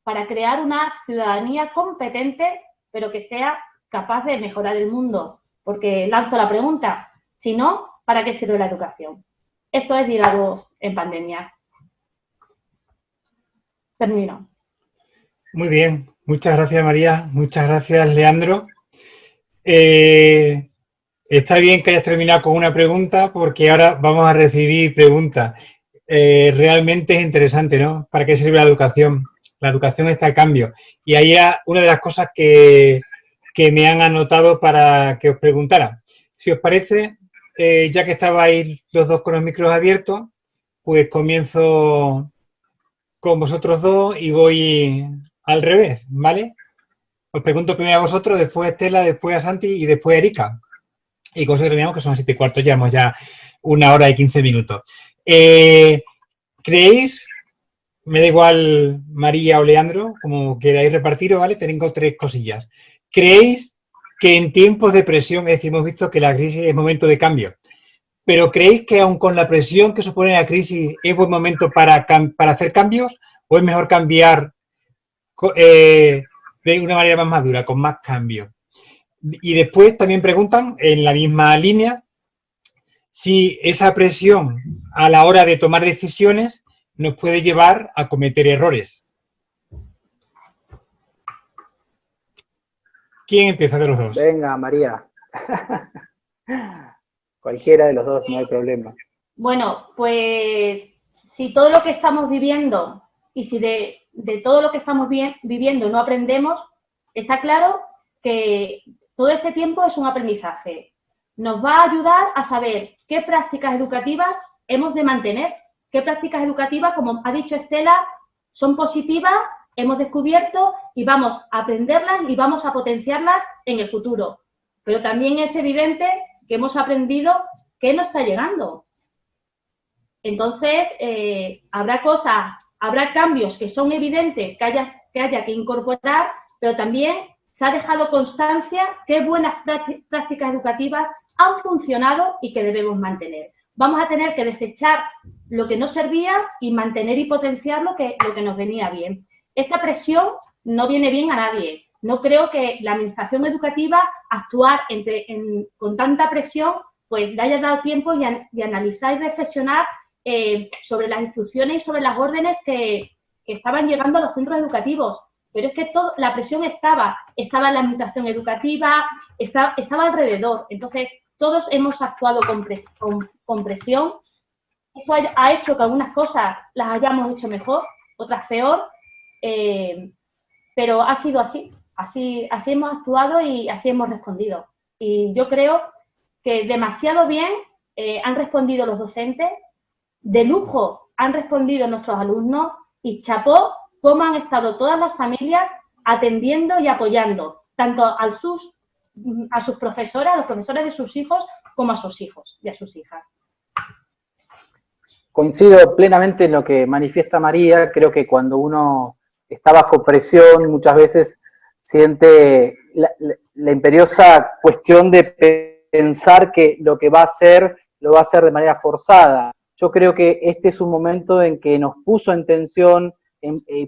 para crear una ciudadanía competente, pero que sea capaz de mejorar el mundo. Porque lanzo la pregunta, si no, ¿para qué sirve la educación? Esto es Diálogos en Pandemia. Termino. Muy bien, muchas gracias María, muchas gracias Leandro. Está bien que hayas terminado con una pregunta porque ahora vamos a recibir preguntas. Realmente es interesante, ¿no? ¿Para qué sirve la educación? La educación está al cambio. Y ahí era una de las cosas que me han anotado para que os preguntara. Si os parece, ya que estabais los dos con los micros abiertos, pues comienzo con vosotros dos y voy al revés, ¿vale? Os pregunto primero a vosotros, después a Estela, después a Santi y después a Erika. Y con eso terminamos, que son las 7:15, llevamos ya 1 hora y 15 minutos. ¿Creéis, me da igual María o Leandro, como queráis repartiros, ¿vale? Tengo 3 cosillas. ¿Creéis que en tiempos de presión, es decir, hemos visto que la crisis es momento de cambio, pero creéis que aun con la presión que supone la crisis es buen momento para hacer cambios o es mejor cambiar de una manera más madura, con más cambios? Y después también preguntan, en la misma línea, si esa presión a la hora de tomar decisiones nos puede llevar a cometer errores. ¿Quién empieza de los dos? Venga, María. Cualquiera de los dos, no hay problema. Bueno, pues si todo lo que estamos viviendo y si de todo lo que estamos viviendo no aprendemos, está claro que todo este tiempo es un aprendizaje. Nos va a ayudar a saber qué prácticas educativas hemos de mantener, qué prácticas educativas, como ha dicho Estela, son positivas, hemos descubierto y vamos a aprenderlas y vamos a potenciarlas en el futuro. Pero también es evidente que hemos aprendido que no está llegando. Entonces, habrá cambios que son evidentes que haya que incorporar, pero también se ha dejado constancia que buenas prácticas educativas han funcionado y que debemos mantener. Vamos a tener que desechar lo que no servía y mantener y potenciar lo que nos venía bien. Esta presión no viene bien a nadie. No creo que la administración educativa actuar con tanta presión pues le haya dado tiempo y analizar y reflexionar sobre las instrucciones y sobre las órdenes que estaban llegando a los centros educativos. pero es que la presión estaba en la administración educativa, estaba alrededor. Entonces, todos hemos actuado con presión. Eso ha hecho que algunas cosas las hayamos hecho mejor, otras peor, pero ha sido así. Así hemos actuado y así hemos respondido. Y yo creo que demasiado bien han respondido los docentes, de lujo han respondido nuestros alumnos, y chapó cómo han estado todas las familias atendiendo y apoyando, tanto a sus profesoras, a los profesores de sus hijos, como a sus hijos y a sus hijas. Coincido plenamente en lo que manifiesta María. Creo que cuando uno está bajo presión, muchas veces siente la imperiosa cuestión de pensar que lo que va a hacer, lo va a hacer de manera forzada. Yo creo que este es un momento en que nos puso en tensión,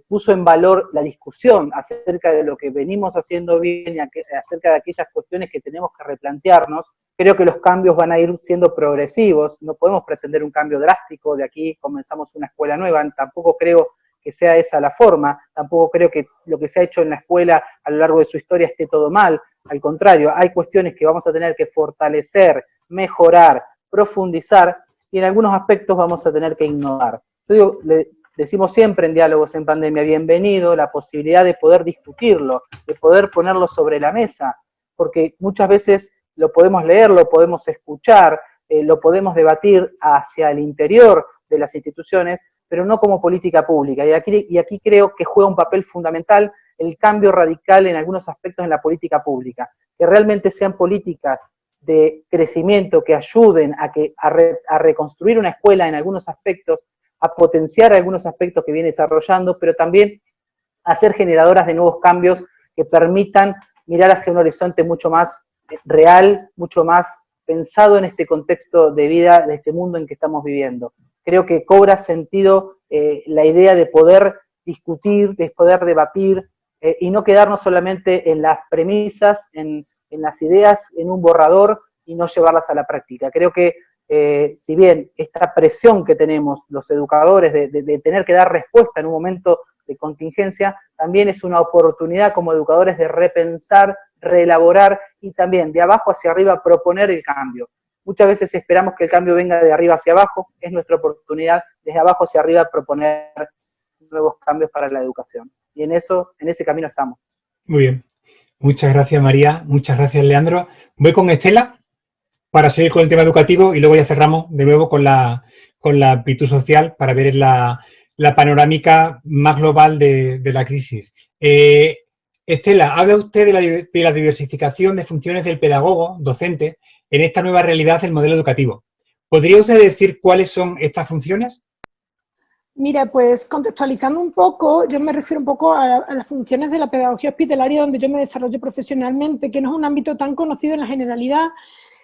puso en valor la discusión acerca de lo que venimos haciendo bien y acerca de aquellas cuestiones que tenemos que replantearnos. Creo que los cambios van a ir siendo progresivos, no podemos pretender un cambio drástico, de aquí comenzamos una escuela nueva, tampoco creo que sea esa la forma, tampoco creo que lo que se ha hecho en la escuela a lo largo de su historia esté todo mal, al contrario, hay cuestiones que vamos a tener que fortalecer, mejorar, profundizar, y en algunos aspectos vamos a tener que innovar. Yo digo, decimos siempre en Diálogos en Pandemia, bienvenido la posibilidad de poder discutirlo, de poder ponerlo sobre la mesa, porque muchas veces lo podemos leer, lo podemos escuchar, lo podemos debatir hacia el interior de las instituciones, pero no como política pública. Y aquí creo que juega un papel fundamental el cambio radical en algunos aspectos en la política pública, que realmente sean políticas de crecimiento que ayuden a reconstruir una escuela en algunos aspectos, a potenciar algunos aspectos que viene desarrollando, pero también a ser generadoras de nuevos cambios que permitan mirar hacia un horizonte mucho más real, mucho más pensado en este contexto de vida, de este mundo en que estamos viviendo. Creo que cobra sentido la idea de poder discutir, de poder debatir, y no quedarnos solamente en las premisas, en las ideas, en un borrador, y no llevarlas a la práctica. Creo que si bien esta presión que tenemos los educadores de tener que dar respuesta en un momento de contingencia, también es una oportunidad como educadores de repensar, reelaborar y también de abajo hacia arriba proponer el cambio. Muchas veces esperamos que el cambio venga de arriba hacia abajo, es nuestra oportunidad desde abajo hacia arriba proponer nuevos cambios para la educación. Y en ese camino estamos. Muy bien. Muchas gracias, María. Muchas gracias, Leandro. Voy con Estela para seguir con el tema educativo y luego ya cerramos de nuevo con la amplitud social para ver la panorámica más global de la crisis. Estela, habla usted de la diversificación de funciones del pedagogo, docente, en esta nueva realidad del modelo educativo. ¿Podría usted decir cuáles son estas funciones? Mira, pues contextualizando un poco, yo me refiero un poco a las funciones de la pedagogía hospitalaria donde yo me desarrollo profesionalmente, que no es un ámbito tan conocido en la generalidad.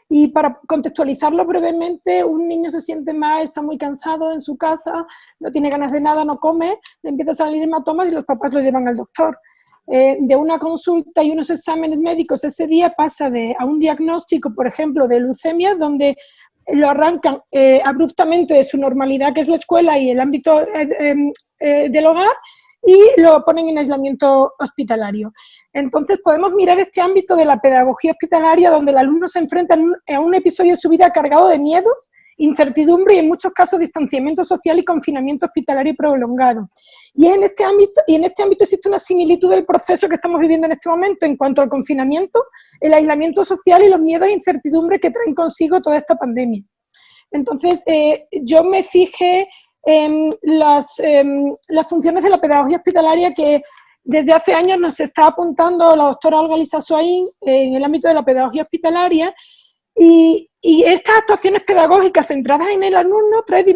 Y para contextualizarlo brevemente, un niño se siente mal, está muy cansado en su casa, no tiene ganas de nada, no come, le empieza a salir hematomas y los papás lo llevan al doctor. De una consulta y unos exámenes médicos ese día pasa a un diagnóstico, por ejemplo, de leucemia, donde lo arrancan abruptamente de su normalidad, que es la escuela y el ámbito del hogar, y lo ponen en aislamiento hospitalario. Entonces podemos mirar este ámbito de la pedagogía hospitalaria donde el alumno se enfrenta a un episodio de su vida cargado de miedos, incertidumbre y en muchos casos distanciamiento social y confinamiento hospitalario prolongado. Y en este ámbito existe una similitud del proceso que estamos viviendo en este momento en cuanto al confinamiento, el aislamiento social y los miedos e incertidumbre que traen consigo toda esta pandemia. Entonces, yo me fijé en las funciones de la pedagogía hospitalaria que desde hace años nos está apuntando la doctora Olga Lizasoain en el ámbito de la pedagogía hospitalaria, y estas actuaciones pedagógicas centradas en el alumno traen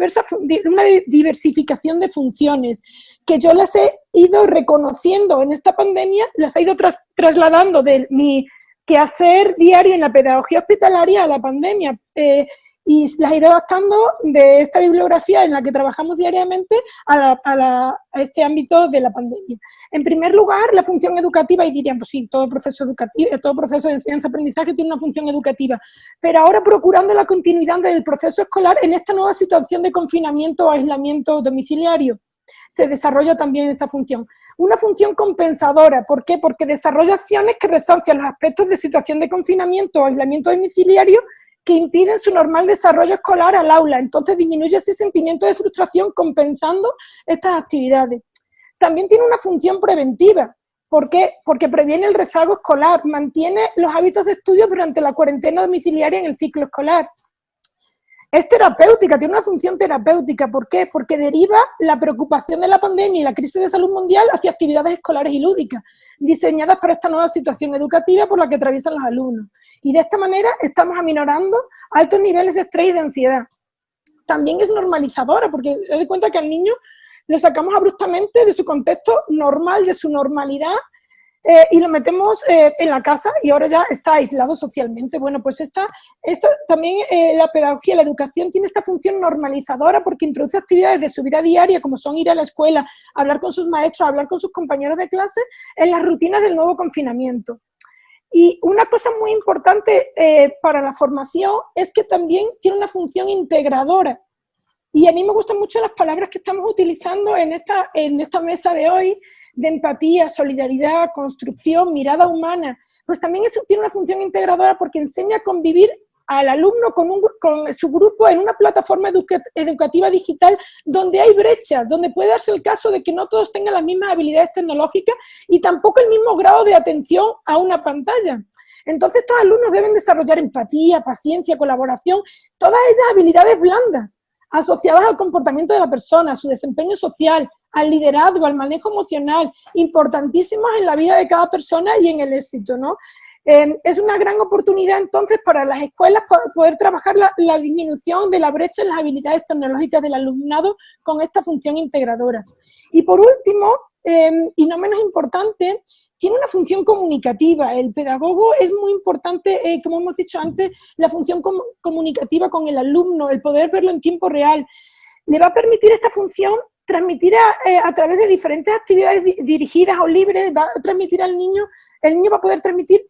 una diversificación de funciones que yo las he ido reconociendo en esta pandemia, las he ido trasladando de mi quehacer diario en la pedagogía hospitalaria a la pandemia, y las he ido adaptando de esta bibliografía en la que trabajamos diariamente a este ámbito de la pandemia. En primer lugar, la función educativa, y dirían, pues sí, todo proceso educativo, todo proceso de enseñanza-aprendizaje tiene una función educativa, pero ahora procurando la continuidad del proceso escolar en esta nueva situación de confinamiento o aislamiento domiciliario. se desarrolla también esta función. Una función compensadora, ¿por qué? Porque desarrolla acciones que resancian los aspectos de situación de confinamiento o aislamiento domiciliario que impiden su normal desarrollo escolar al aula. Entonces disminuye ese sentimiento de frustración compensando estas actividades. También tiene una función preventiva. ¿Por qué? Porque previene el rezago escolar, mantiene los hábitos de estudio durante la cuarentena domiciliaria en el ciclo escolar. Es terapéutica, tiene una función terapéutica. ¿Por qué? Porque deriva la preocupación de la pandemia y la crisis de salud mundial hacia actividades escolares y lúdicas, diseñadas para esta nueva situación educativa por la que atraviesan los alumnos. Y de esta manera estamos aminorando altos niveles de estrés y de ansiedad. También es normalizadora, porque te das cuenta que al niño le sacamos abruptamente de su contexto normal, de su normalidad, y lo metemos en la casa y ahora ya está aislado socialmente. Bueno, pues esto también la pedagogía, la educación tiene esta función normalizadora porque introduce actividades de su vida diaria, como son ir a la escuela, hablar con sus maestros, hablar con sus compañeros de clase, en las rutinas del nuevo confinamiento. Y una cosa muy importante para la formación es que también tiene una función integradora. Y a mí me gustan mucho las palabras que estamos utilizando en esta mesa de hoy, de empatía, solidaridad, construcción, mirada humana. Pues también eso tiene una función integradora porque enseña a convivir al alumno con su grupo en una plataforma educativa digital donde hay brechas, donde puede darse el caso de que no todos tengan las mismas habilidades tecnológicas y tampoco el mismo grado de atención a una pantalla. Entonces estos alumnos deben desarrollar empatía, paciencia, colaboración, todas esas habilidades blandas asociadas al comportamiento de la persona, a su desempeño social, al liderazgo, al manejo emocional, importantísimos en la vida de cada persona y en el éxito, ¿no? Es una gran oportunidad entonces para las escuelas poder trabajar la disminución de la brecha en las habilidades tecnológicas del alumnado con esta función integradora. Y por último, y no menos importante, tiene una función comunicativa. El pedagogo es muy importante, como hemos dicho antes, la función comunicativa con el alumno, el poder verlo en tiempo real. Le va a permitir esta función transmitir a través de diferentes actividades dirigidas o libres, va a transmitir al niño, el niño va a poder transmitir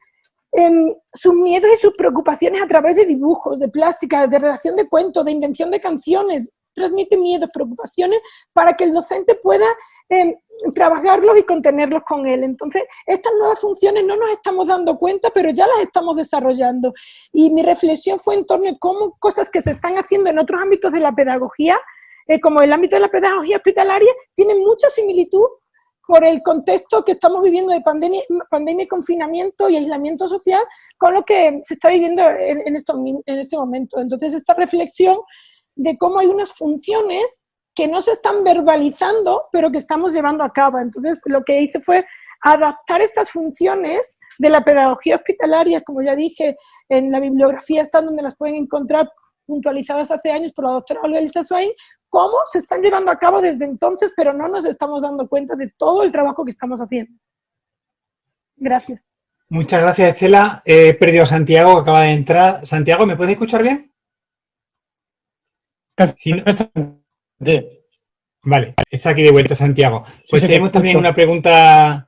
sus miedos y sus preocupaciones a través de dibujos, de plástica, de redacción de cuentos, de invención de canciones. Transmite miedos, preocupaciones para que el docente pueda trabajarlos y contenerlos con él. Entonces, estas nuevas funciones no nos estamos dando cuenta, pero ya las estamos desarrollando. Y mi reflexión fue en torno a cómo cosas que se están haciendo en otros ámbitos de la pedagogía, como el ámbito de la pedagogía hospitalaria, tienen mucha similitud por el contexto que estamos viviendo de pandemia y confinamiento y aislamiento social con lo que se está viviendo en este momento. Entonces, esta reflexión de cómo hay unas funciones que no se están verbalizando, pero que estamos llevando a cabo. Entonces, lo que hice fue adaptar estas funciones de la pedagogía hospitalaria, como ya dije, en la bibliografía están donde las pueden encontrar puntualizadas hace años por la doctora Olga Elisa Swain, cómo se están llevando a cabo desde entonces, pero no nos estamos dando cuenta de todo el trabajo que estamos haciendo. Gracias. Muchas gracias, Estela. He perdido a Santiago, que acaba de entrar. Santiago, ¿me puedes escuchar bien? Sí, ¿no? Vale, está aquí de vuelta Santiago. Pues sí, tenemos también una pregunta,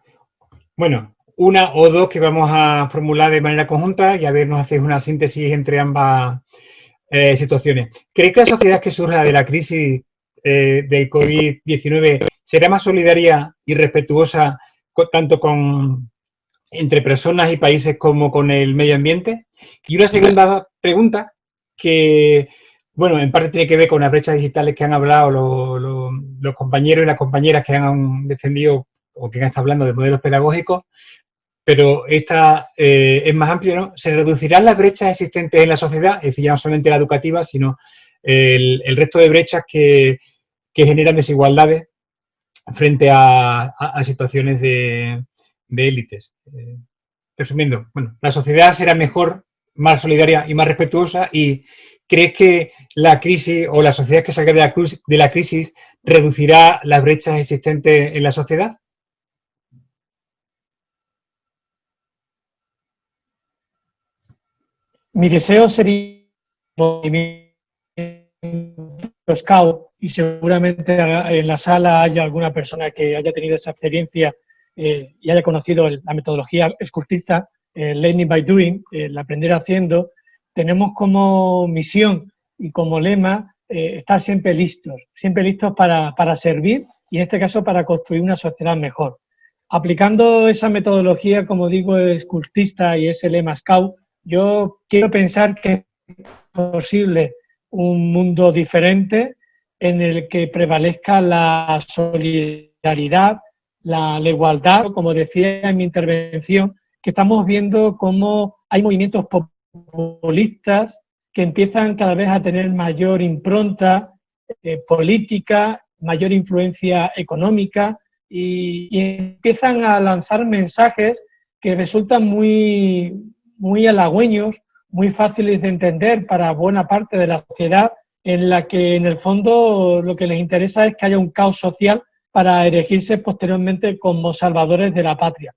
bueno, una o dos que vamos a formular de manera conjunta y a ver, nos hacéis una síntesis entre ambas situaciones. ¿Creéis que la sociedad que surja de la crisis del COVID-19 será más solidaria y respetuosa tanto entre personas y países como con el medio ambiente? Y una segunda pregunta que, bueno, en parte tiene que ver con las brechas digitales que han hablado los compañeros y las compañeras que han defendido o que han estado hablando de modelos pedagógicos, pero esta es más amplio, ¿no? ¿Se reducirán las brechas existentes en la sociedad? Es decir, ya no solamente la educativa, sino el resto de brechas que generan desigualdades frente a situaciones de élites. Resumiendo, bueno, la sociedad será mejor, más solidaria y más respetuosa. ¿Y crees que la crisis o la sociedad que salga de la crisis reducirá las brechas existentes en la sociedad? Mi deseo sería movimiento Scout, y seguramente en la sala haya alguna persona que haya tenido esa experiencia y haya conocido la metodología escultista, Learning by Doing, el aprender haciendo. Tenemos como misión y como lema estar siempre listos para servir y en este caso para construir una sociedad mejor. Aplicando esa metodología, como digo, escultista y ese lema SCAU, yo quiero pensar que es posible un mundo diferente en el que prevalezca la solidaridad, la igualdad, como decía en mi intervención, que estamos viendo cómo hay movimientos populistas que empiezan cada vez a tener mayor impronta política, mayor influencia económica y empiezan a lanzar mensajes que resultan muy halagüeños, muy fáciles de entender para buena parte de la sociedad, en la que en el fondo lo que les interesa es que haya un caos social para erigirse posteriormente como salvadores de la patria.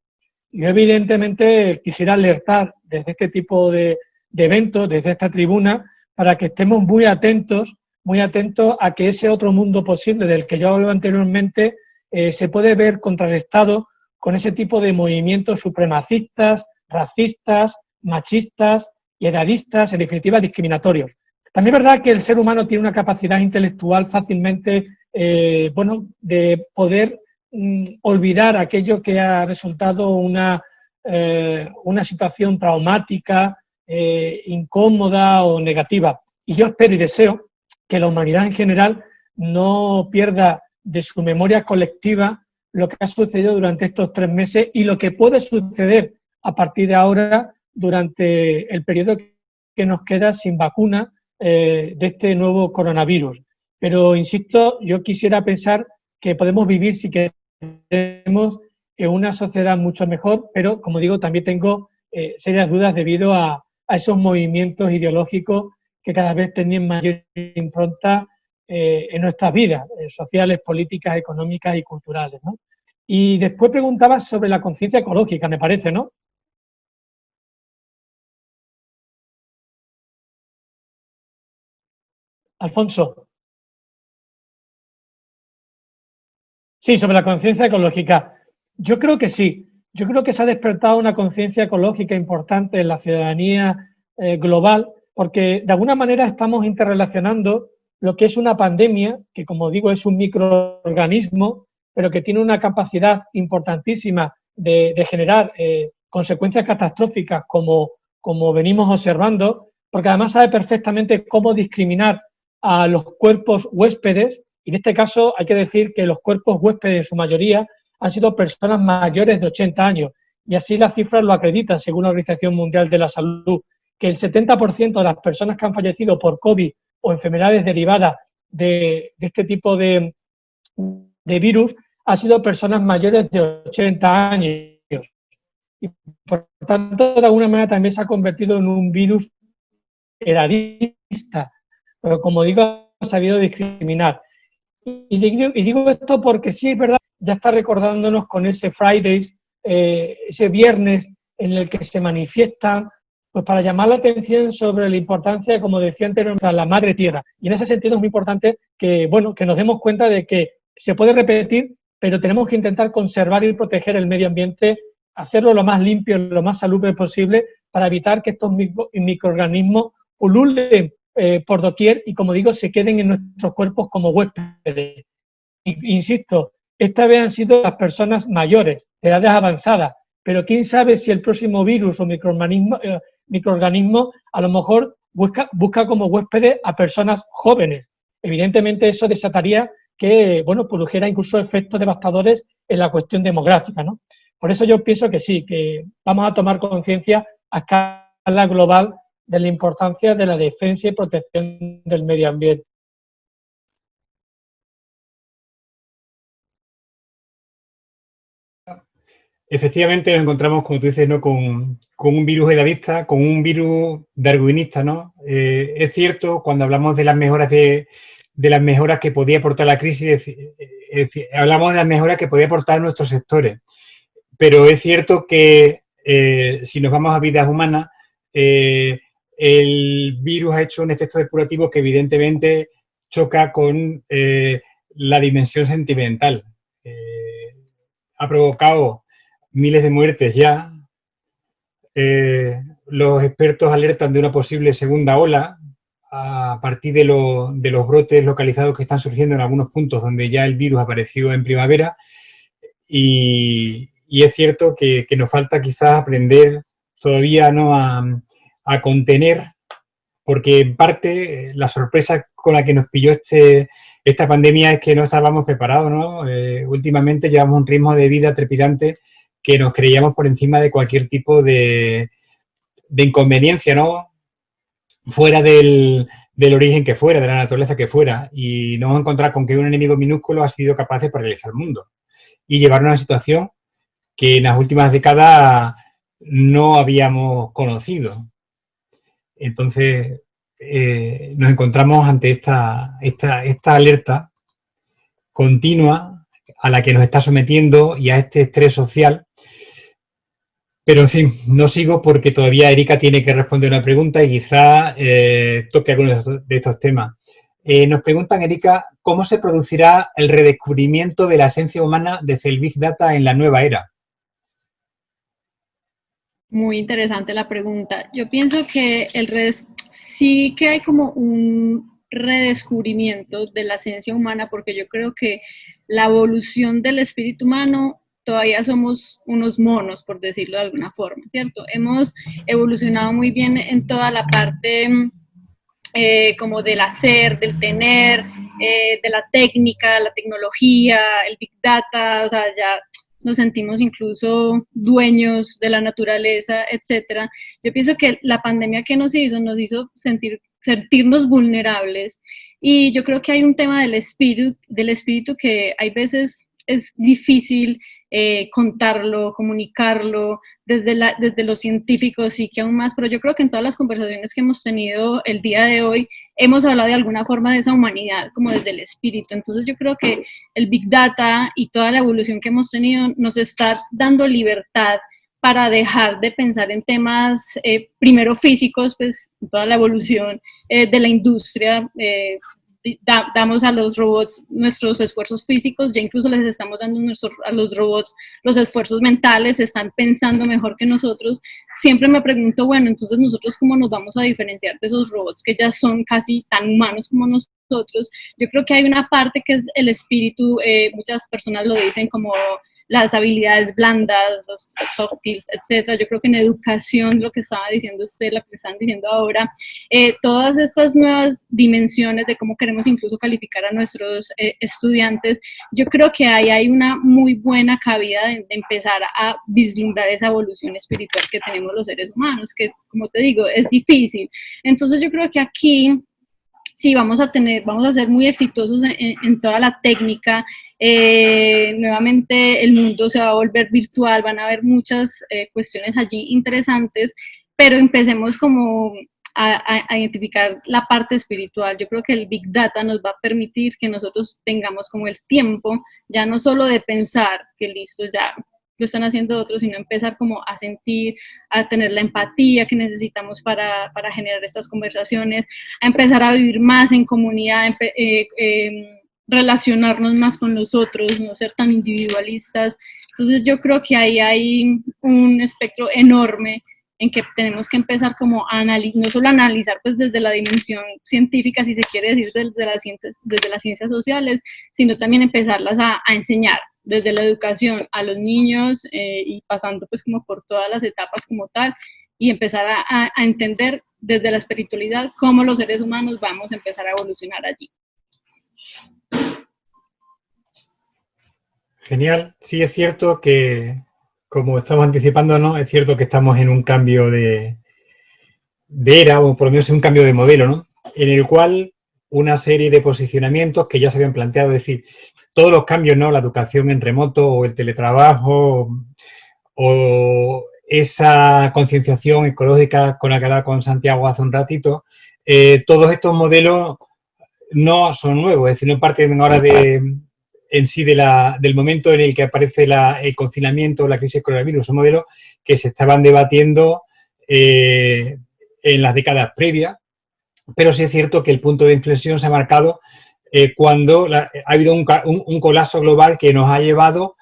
Yo evidentemente quisiera alertar desde este tipo de eventos, desde esta tribuna, para que estemos muy atentos a que ese otro mundo posible del que yo hablaba anteriormente se puede ver contrarrestado con ese tipo de movimientos supremacistas, racistas, machistas y edadistas, en definitiva discriminatorios. También es verdad que el ser humano tiene una capacidad intelectual fácilmente, de poder olvidar aquello que ha resultado una situación traumática, incómoda o negativa. Y yo espero y deseo que la humanidad en general no pierda de su memoria colectiva lo que ha sucedido durante estos 3 meses y lo que puede suceder a partir de ahora durante el periodo que nos queda sin vacuna de este nuevo coronavirus. Pero, insisto, yo quisiera pensar que podemos vivir, si queremos, en una sociedad mucho mejor, pero, como digo, también tengo serias dudas debido a esos movimientos ideológicos que cada vez tienen mayor impronta en nuestras vidas sociales, políticas, económicas y culturales, ¿no? Y después preguntabas sobre la conciencia ecológica, me parece, ¿no? Alfonso. Sí, sobre la conciencia ecológica. Yo creo que sí. Yo creo que se ha despertado una conciencia ecológica importante en la ciudadanía global, porque de alguna manera estamos interrelacionando lo que es una pandemia, que como digo es un microorganismo, pero que tiene una capacidad importantísima de generar consecuencias catastróficas como venimos observando, porque además sabe perfectamente cómo discriminar a los cuerpos huéspedes, y en este caso hay que decir que los cuerpos huéspedes en su mayoría han sido personas mayores de 80 años, y así las cifras lo acreditan según la Organización Mundial de la Salud, que el 70% de las personas que han fallecido por COVID o enfermedades derivadas de este tipo de virus han sido personas mayores de 80 años. Y por tanto, de alguna manera también se ha convertido en un virus edadista, pero como digo, ha sabido discriminar. Y digo esto porque sí es verdad, ya está recordándonos con ese Fridays, ese viernes en el que se manifiestan, pues para llamar la atención sobre la importancia, como decía anteriormente, de la madre tierra. Y en ese sentido es muy importante que, bueno, que nos demos cuenta de que se puede repetir, pero tenemos que intentar conservar y proteger el medio ambiente, hacerlo lo más limpio, lo más salubre posible, para evitar que estos microorganismos pululen por doquier y, como digo, se queden en nuestros cuerpos como huéspedes. Insisto, esta vez han sido las personas mayores, de edades avanzadas, pero quién sabe si el próximo virus o microorganismo a lo mejor busca como huéspedes a personas jóvenes. Evidentemente eso desataría que, bueno, produjera incluso efectos devastadores en la cuestión demográfica, ¿no? Por eso yo pienso que sí, que vamos a tomar conciencia a escala global de la importancia de la defensa y protección del medio ambiente. Efectivamente nos encontramos, como tú dices, ¿no? con un virus edadista, con un virus darwinista, ¿no? Es cierto, cuando hablamos de las mejoras de las mejoras que podía aportar la crisis, hablamos de las mejoras que podía aportar nuestros sectores, pero es cierto que si nos vamos a vidas humanas, el virus ha hecho un efecto depurativo que evidentemente choca con la dimensión sentimental. Ha provocado miles de muertes ya. Los expertos alertan de una posible segunda ola. a partir de los brotes localizados que están surgiendo en algunos puntos donde ya el virus apareció en primavera, y es cierto que nos falta quizás aprender todavía, ¿no?, a contener, porque en parte la sorpresa con la que nos pilló esta pandemia es que no estábamos preparados, ¿no? Últimamente llevamos un ritmo de vida trepidante que nos creíamos por encima de cualquier tipo de inconveniencia, ¿no?, fuera del origen que fuera, de la naturaleza que fuera, y nos vamos a encontrar con que un enemigo minúsculo ha sido capaz de paralizar el mundo y llevarnos a una situación que en las últimas décadas no habíamos conocido. Entonces, nos encontramos ante esta alerta continua a la que nos está sometiendo y a este estrés social. Pero, en fin, no sigo porque todavía Erika tiene que responder una pregunta y quizá toque algunos de estos temas. Nos preguntan, Erika, ¿cómo se producirá el redescubrimiento de la esencia humana desde el Big Data en la nueva era? Muy interesante la pregunta. Yo pienso que sí que hay como un redescubrimiento de la esencia humana, porque yo creo que la evolución del espíritu humano todavía somos unos monos, por decirlo de alguna forma, ¿cierto? Hemos evolucionado muy bien en toda la parte como del hacer, del tener, de la técnica, la tecnología, el Big Data, o sea, ya nos sentimos incluso dueños de la naturaleza, etcétera. Yo pienso que la pandemia que nos hizo sentirnos vulnerables, y yo creo que hay un tema del espíritu que hay veces es difícil contarlo, comunicarlo desde los científicos y que aún más, pero yo creo que en todas las conversaciones que hemos tenido el día de hoy hemos hablado de alguna forma de esa humanidad, como desde el espíritu. Entonces yo creo que el Big Data y toda la evolución que hemos tenido nos está dando libertad para dejar de pensar en temas primero físicos, pues toda la evolución de la industria, damos a los robots nuestros esfuerzos físicos, ya incluso les estamos dando a los robots los esfuerzos mentales, están pensando mejor que nosotros. Siempre me pregunto, bueno, entonces nosotros ¿cómo nos vamos a diferenciar de esos robots que ya son casi tan humanos como nosotros? Yo creo que hay una parte que es el espíritu, muchas personas lo dicen como las habilidades blandas, los soft skills, etcétera. Yo creo que en educación, lo que estaba diciendo usted, lo que están diciendo ahora, todas estas nuevas dimensiones de cómo queremos incluso calificar a nuestros estudiantes, yo creo que ahí hay una muy buena cabida de empezar a vislumbrar esa evolución espiritual que tenemos los seres humanos, que, como te digo, es difícil. Entonces yo creo que aquí sí, vamos a ser muy exitosos en toda la técnica. Nuevamente el mundo se va a volver virtual, van a haber muchas cuestiones allí interesantes, pero empecemos como a identificar la parte espiritual. Yo creo que el Big Data nos va a permitir que nosotros tengamos como el tiempo, ya no solo de pensar que listo, ya lo están haciendo otros, sino empezar como a sentir, a tener la empatía que necesitamos para generar estas conversaciones, a empezar a vivir más en comunidad, relacionarnos más con los otros, no ser tan individualistas. Entonces yo creo que ahí hay un espectro enorme en que tenemos que empezar como a no solo analizar pues desde la dimensión científica, si se quiere decir desde las ciencias sociales, sino también empezarlas a enseñar desde la educación a los niños y pasando pues como por todas las etapas como tal, y empezar a entender desde la espiritualidad cómo los seres humanos vamos a empezar a evolucionar allí. Genial. Sí, es cierto que, como estamos anticipando, ¿no?, es cierto que estamos en un cambio de era, o por lo menos en un cambio de modelo, ¿no?, en el cual una serie de posicionamientos que ya se habían planteado, es decir, todos los cambios, ¿no?, la educación en remoto o el teletrabajo o esa concienciación ecológica con la que hablaba con Santiago hace un ratito, todos estos modelos no son nuevos, es decir, no parten ahora en sí del momento en el que aparece el confinamiento o la crisis del coronavirus. Son modelos que se estaban debatiendo en las décadas previas, pero sí es cierto que el punto de inflexión se ha marcado cuando ha habido un colapso global que nos ha llevado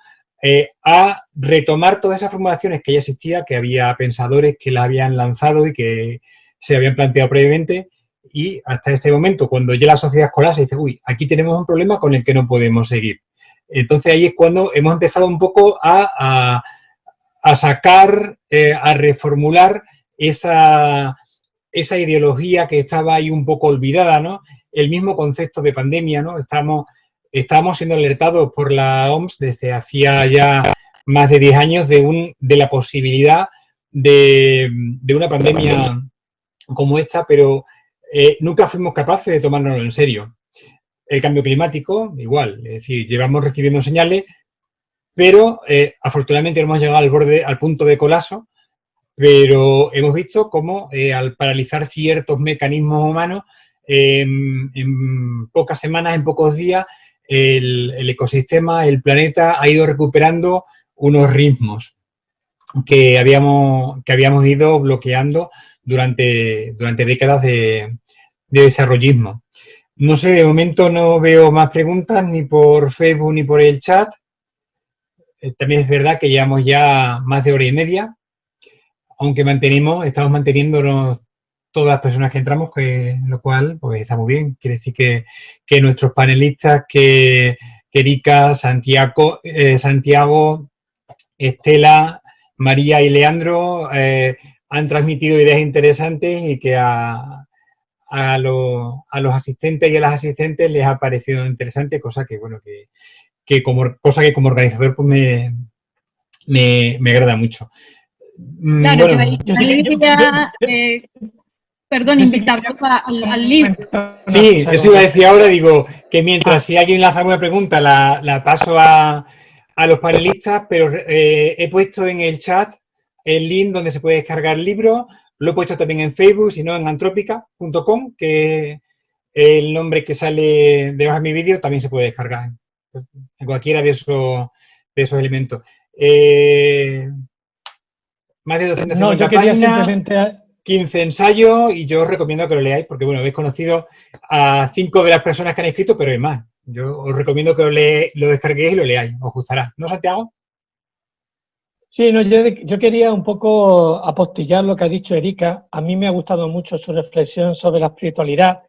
a retomar todas esas formulaciones que ya existían, que había pensadores que las habían lanzado y que se habían planteado previamente, y hasta este momento, cuando ya la sociedad colapsa, dice, uy, aquí tenemos un problema con el que no podemos seguir. Entonces ahí es cuando hemos empezado un poco a sacar, a reformular esa ideología que estaba ahí un poco olvidada, ¿no? El mismo concepto de pandemia, ¿no? Estábamos siendo alertados por la OMS desde hacía ya más de 10 años de la posibilidad de una pandemia como esta, pero nunca fuimos capaces de tomárnoslo en serio. El cambio climático, igual, es decir, llevamos recibiendo señales, pero afortunadamente no hemos llegado al punto de colapso, pero hemos visto cómo al paralizar ciertos mecanismos humanos, en pocas semanas, en pocos días, el ecosistema, el planeta ha ido recuperando unos ritmos que habíamos ido bloqueando durante décadas de desarrollismo. No sé, de momento no veo más preguntas ni por Facebook ni por el chat. También es verdad que llevamos ya más de hora y media, aunque estamos manteniéndonos todas las personas que entramos, lo cual pues está muy bien. Quiere decir que nuestros panelistas, que Erika, Santiago, Estela, María y Leandro han transmitido ideas interesantes y que a los asistentes y a las asistentes les ha parecido interesante, cosa que bueno que como organizador pues me agrada mucho. Claro, bueno, perdón, invitarlos al libro. Sí, eso iba a decir ahora, digo, que mientras si alguien lanza alguna pregunta la paso a los panelistas, pero he puesto en el chat el link donde se puede descargar el libro, lo he puesto también en Facebook, si no en antropica.com, que es el nombre que sale debajo de mi vídeo, también se puede descargar en cualquiera de esos elementos. Más de 250 páginas, 15 ensayos, y yo os recomiendo que lo leáis porque, bueno, habéis conocido a 5 de las personas que han escrito, pero hay más. Yo os recomiendo que lo descarguéis y lo leáis, os gustará. ¿No, Santiago? Sí, no, yo quería un poco apostillar lo que ha dicho Erika. A mí me ha gustado mucho su reflexión sobre la espiritualidad.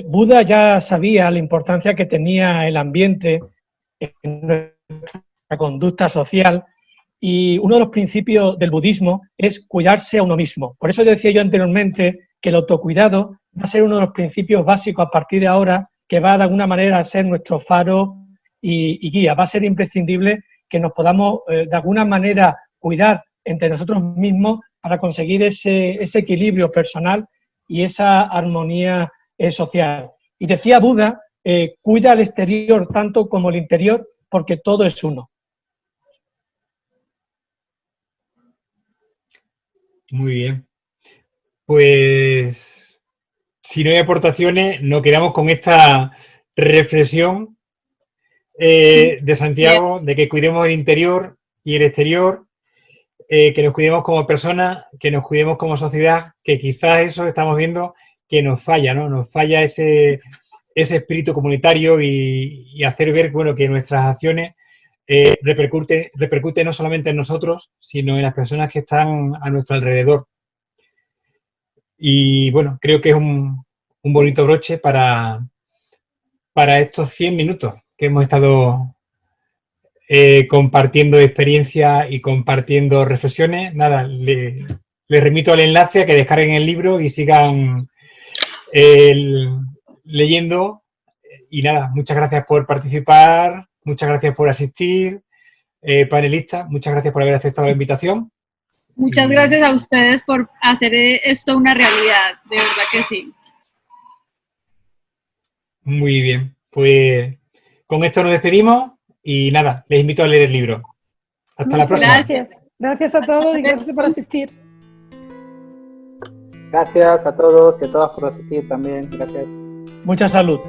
Buda ya sabía la importancia que tenía el ambiente en nuestra conducta social, y uno de los principios del budismo es cuidarse a uno mismo. Por eso decía yo anteriormente que el autocuidado va a ser uno de los principios básicos a partir de ahora, que va de alguna manera a ser nuestro faro y guía. Va a ser imprescindible que nos podamos de alguna manera cuidar entre nosotros mismos para conseguir ese equilibrio personal y esa armonía social. Y decía Buda, cuida el exterior tanto como el interior, porque todo es uno. Muy bien. Pues, si no hay aportaciones, nos quedamos con esta reflexión de Santiago, de que cuidemos el interior y el exterior, que nos cuidemos como personas, que nos cuidemos como sociedad, que quizás eso estamos viendo que nos falla, ¿no? Nos falla ese espíritu comunitario y hacer ver, bueno, que nuestras acciones repercute no solamente en nosotros, sino en las personas que están a nuestro alrededor. Y bueno, creo que es un bonito broche para estos 100 minutos que hemos estado compartiendo experiencias y compartiendo reflexiones. Nada, les remito al enlace a que descarguen el libro y sigan leyendo. Y nada, muchas gracias por participar, muchas gracias por asistir, panelistas, muchas gracias por haber aceptado la invitación. Muchas gracias a ustedes por hacer esto una realidad, de verdad que sí. Muy bien, pues con esto nos despedimos y nada, les invito a leer el libro. Hasta la próxima. Gracias. Gracias a todos y gracias por asistir. Gracias a todos y a todas por asistir también. Gracias. Mucha salud.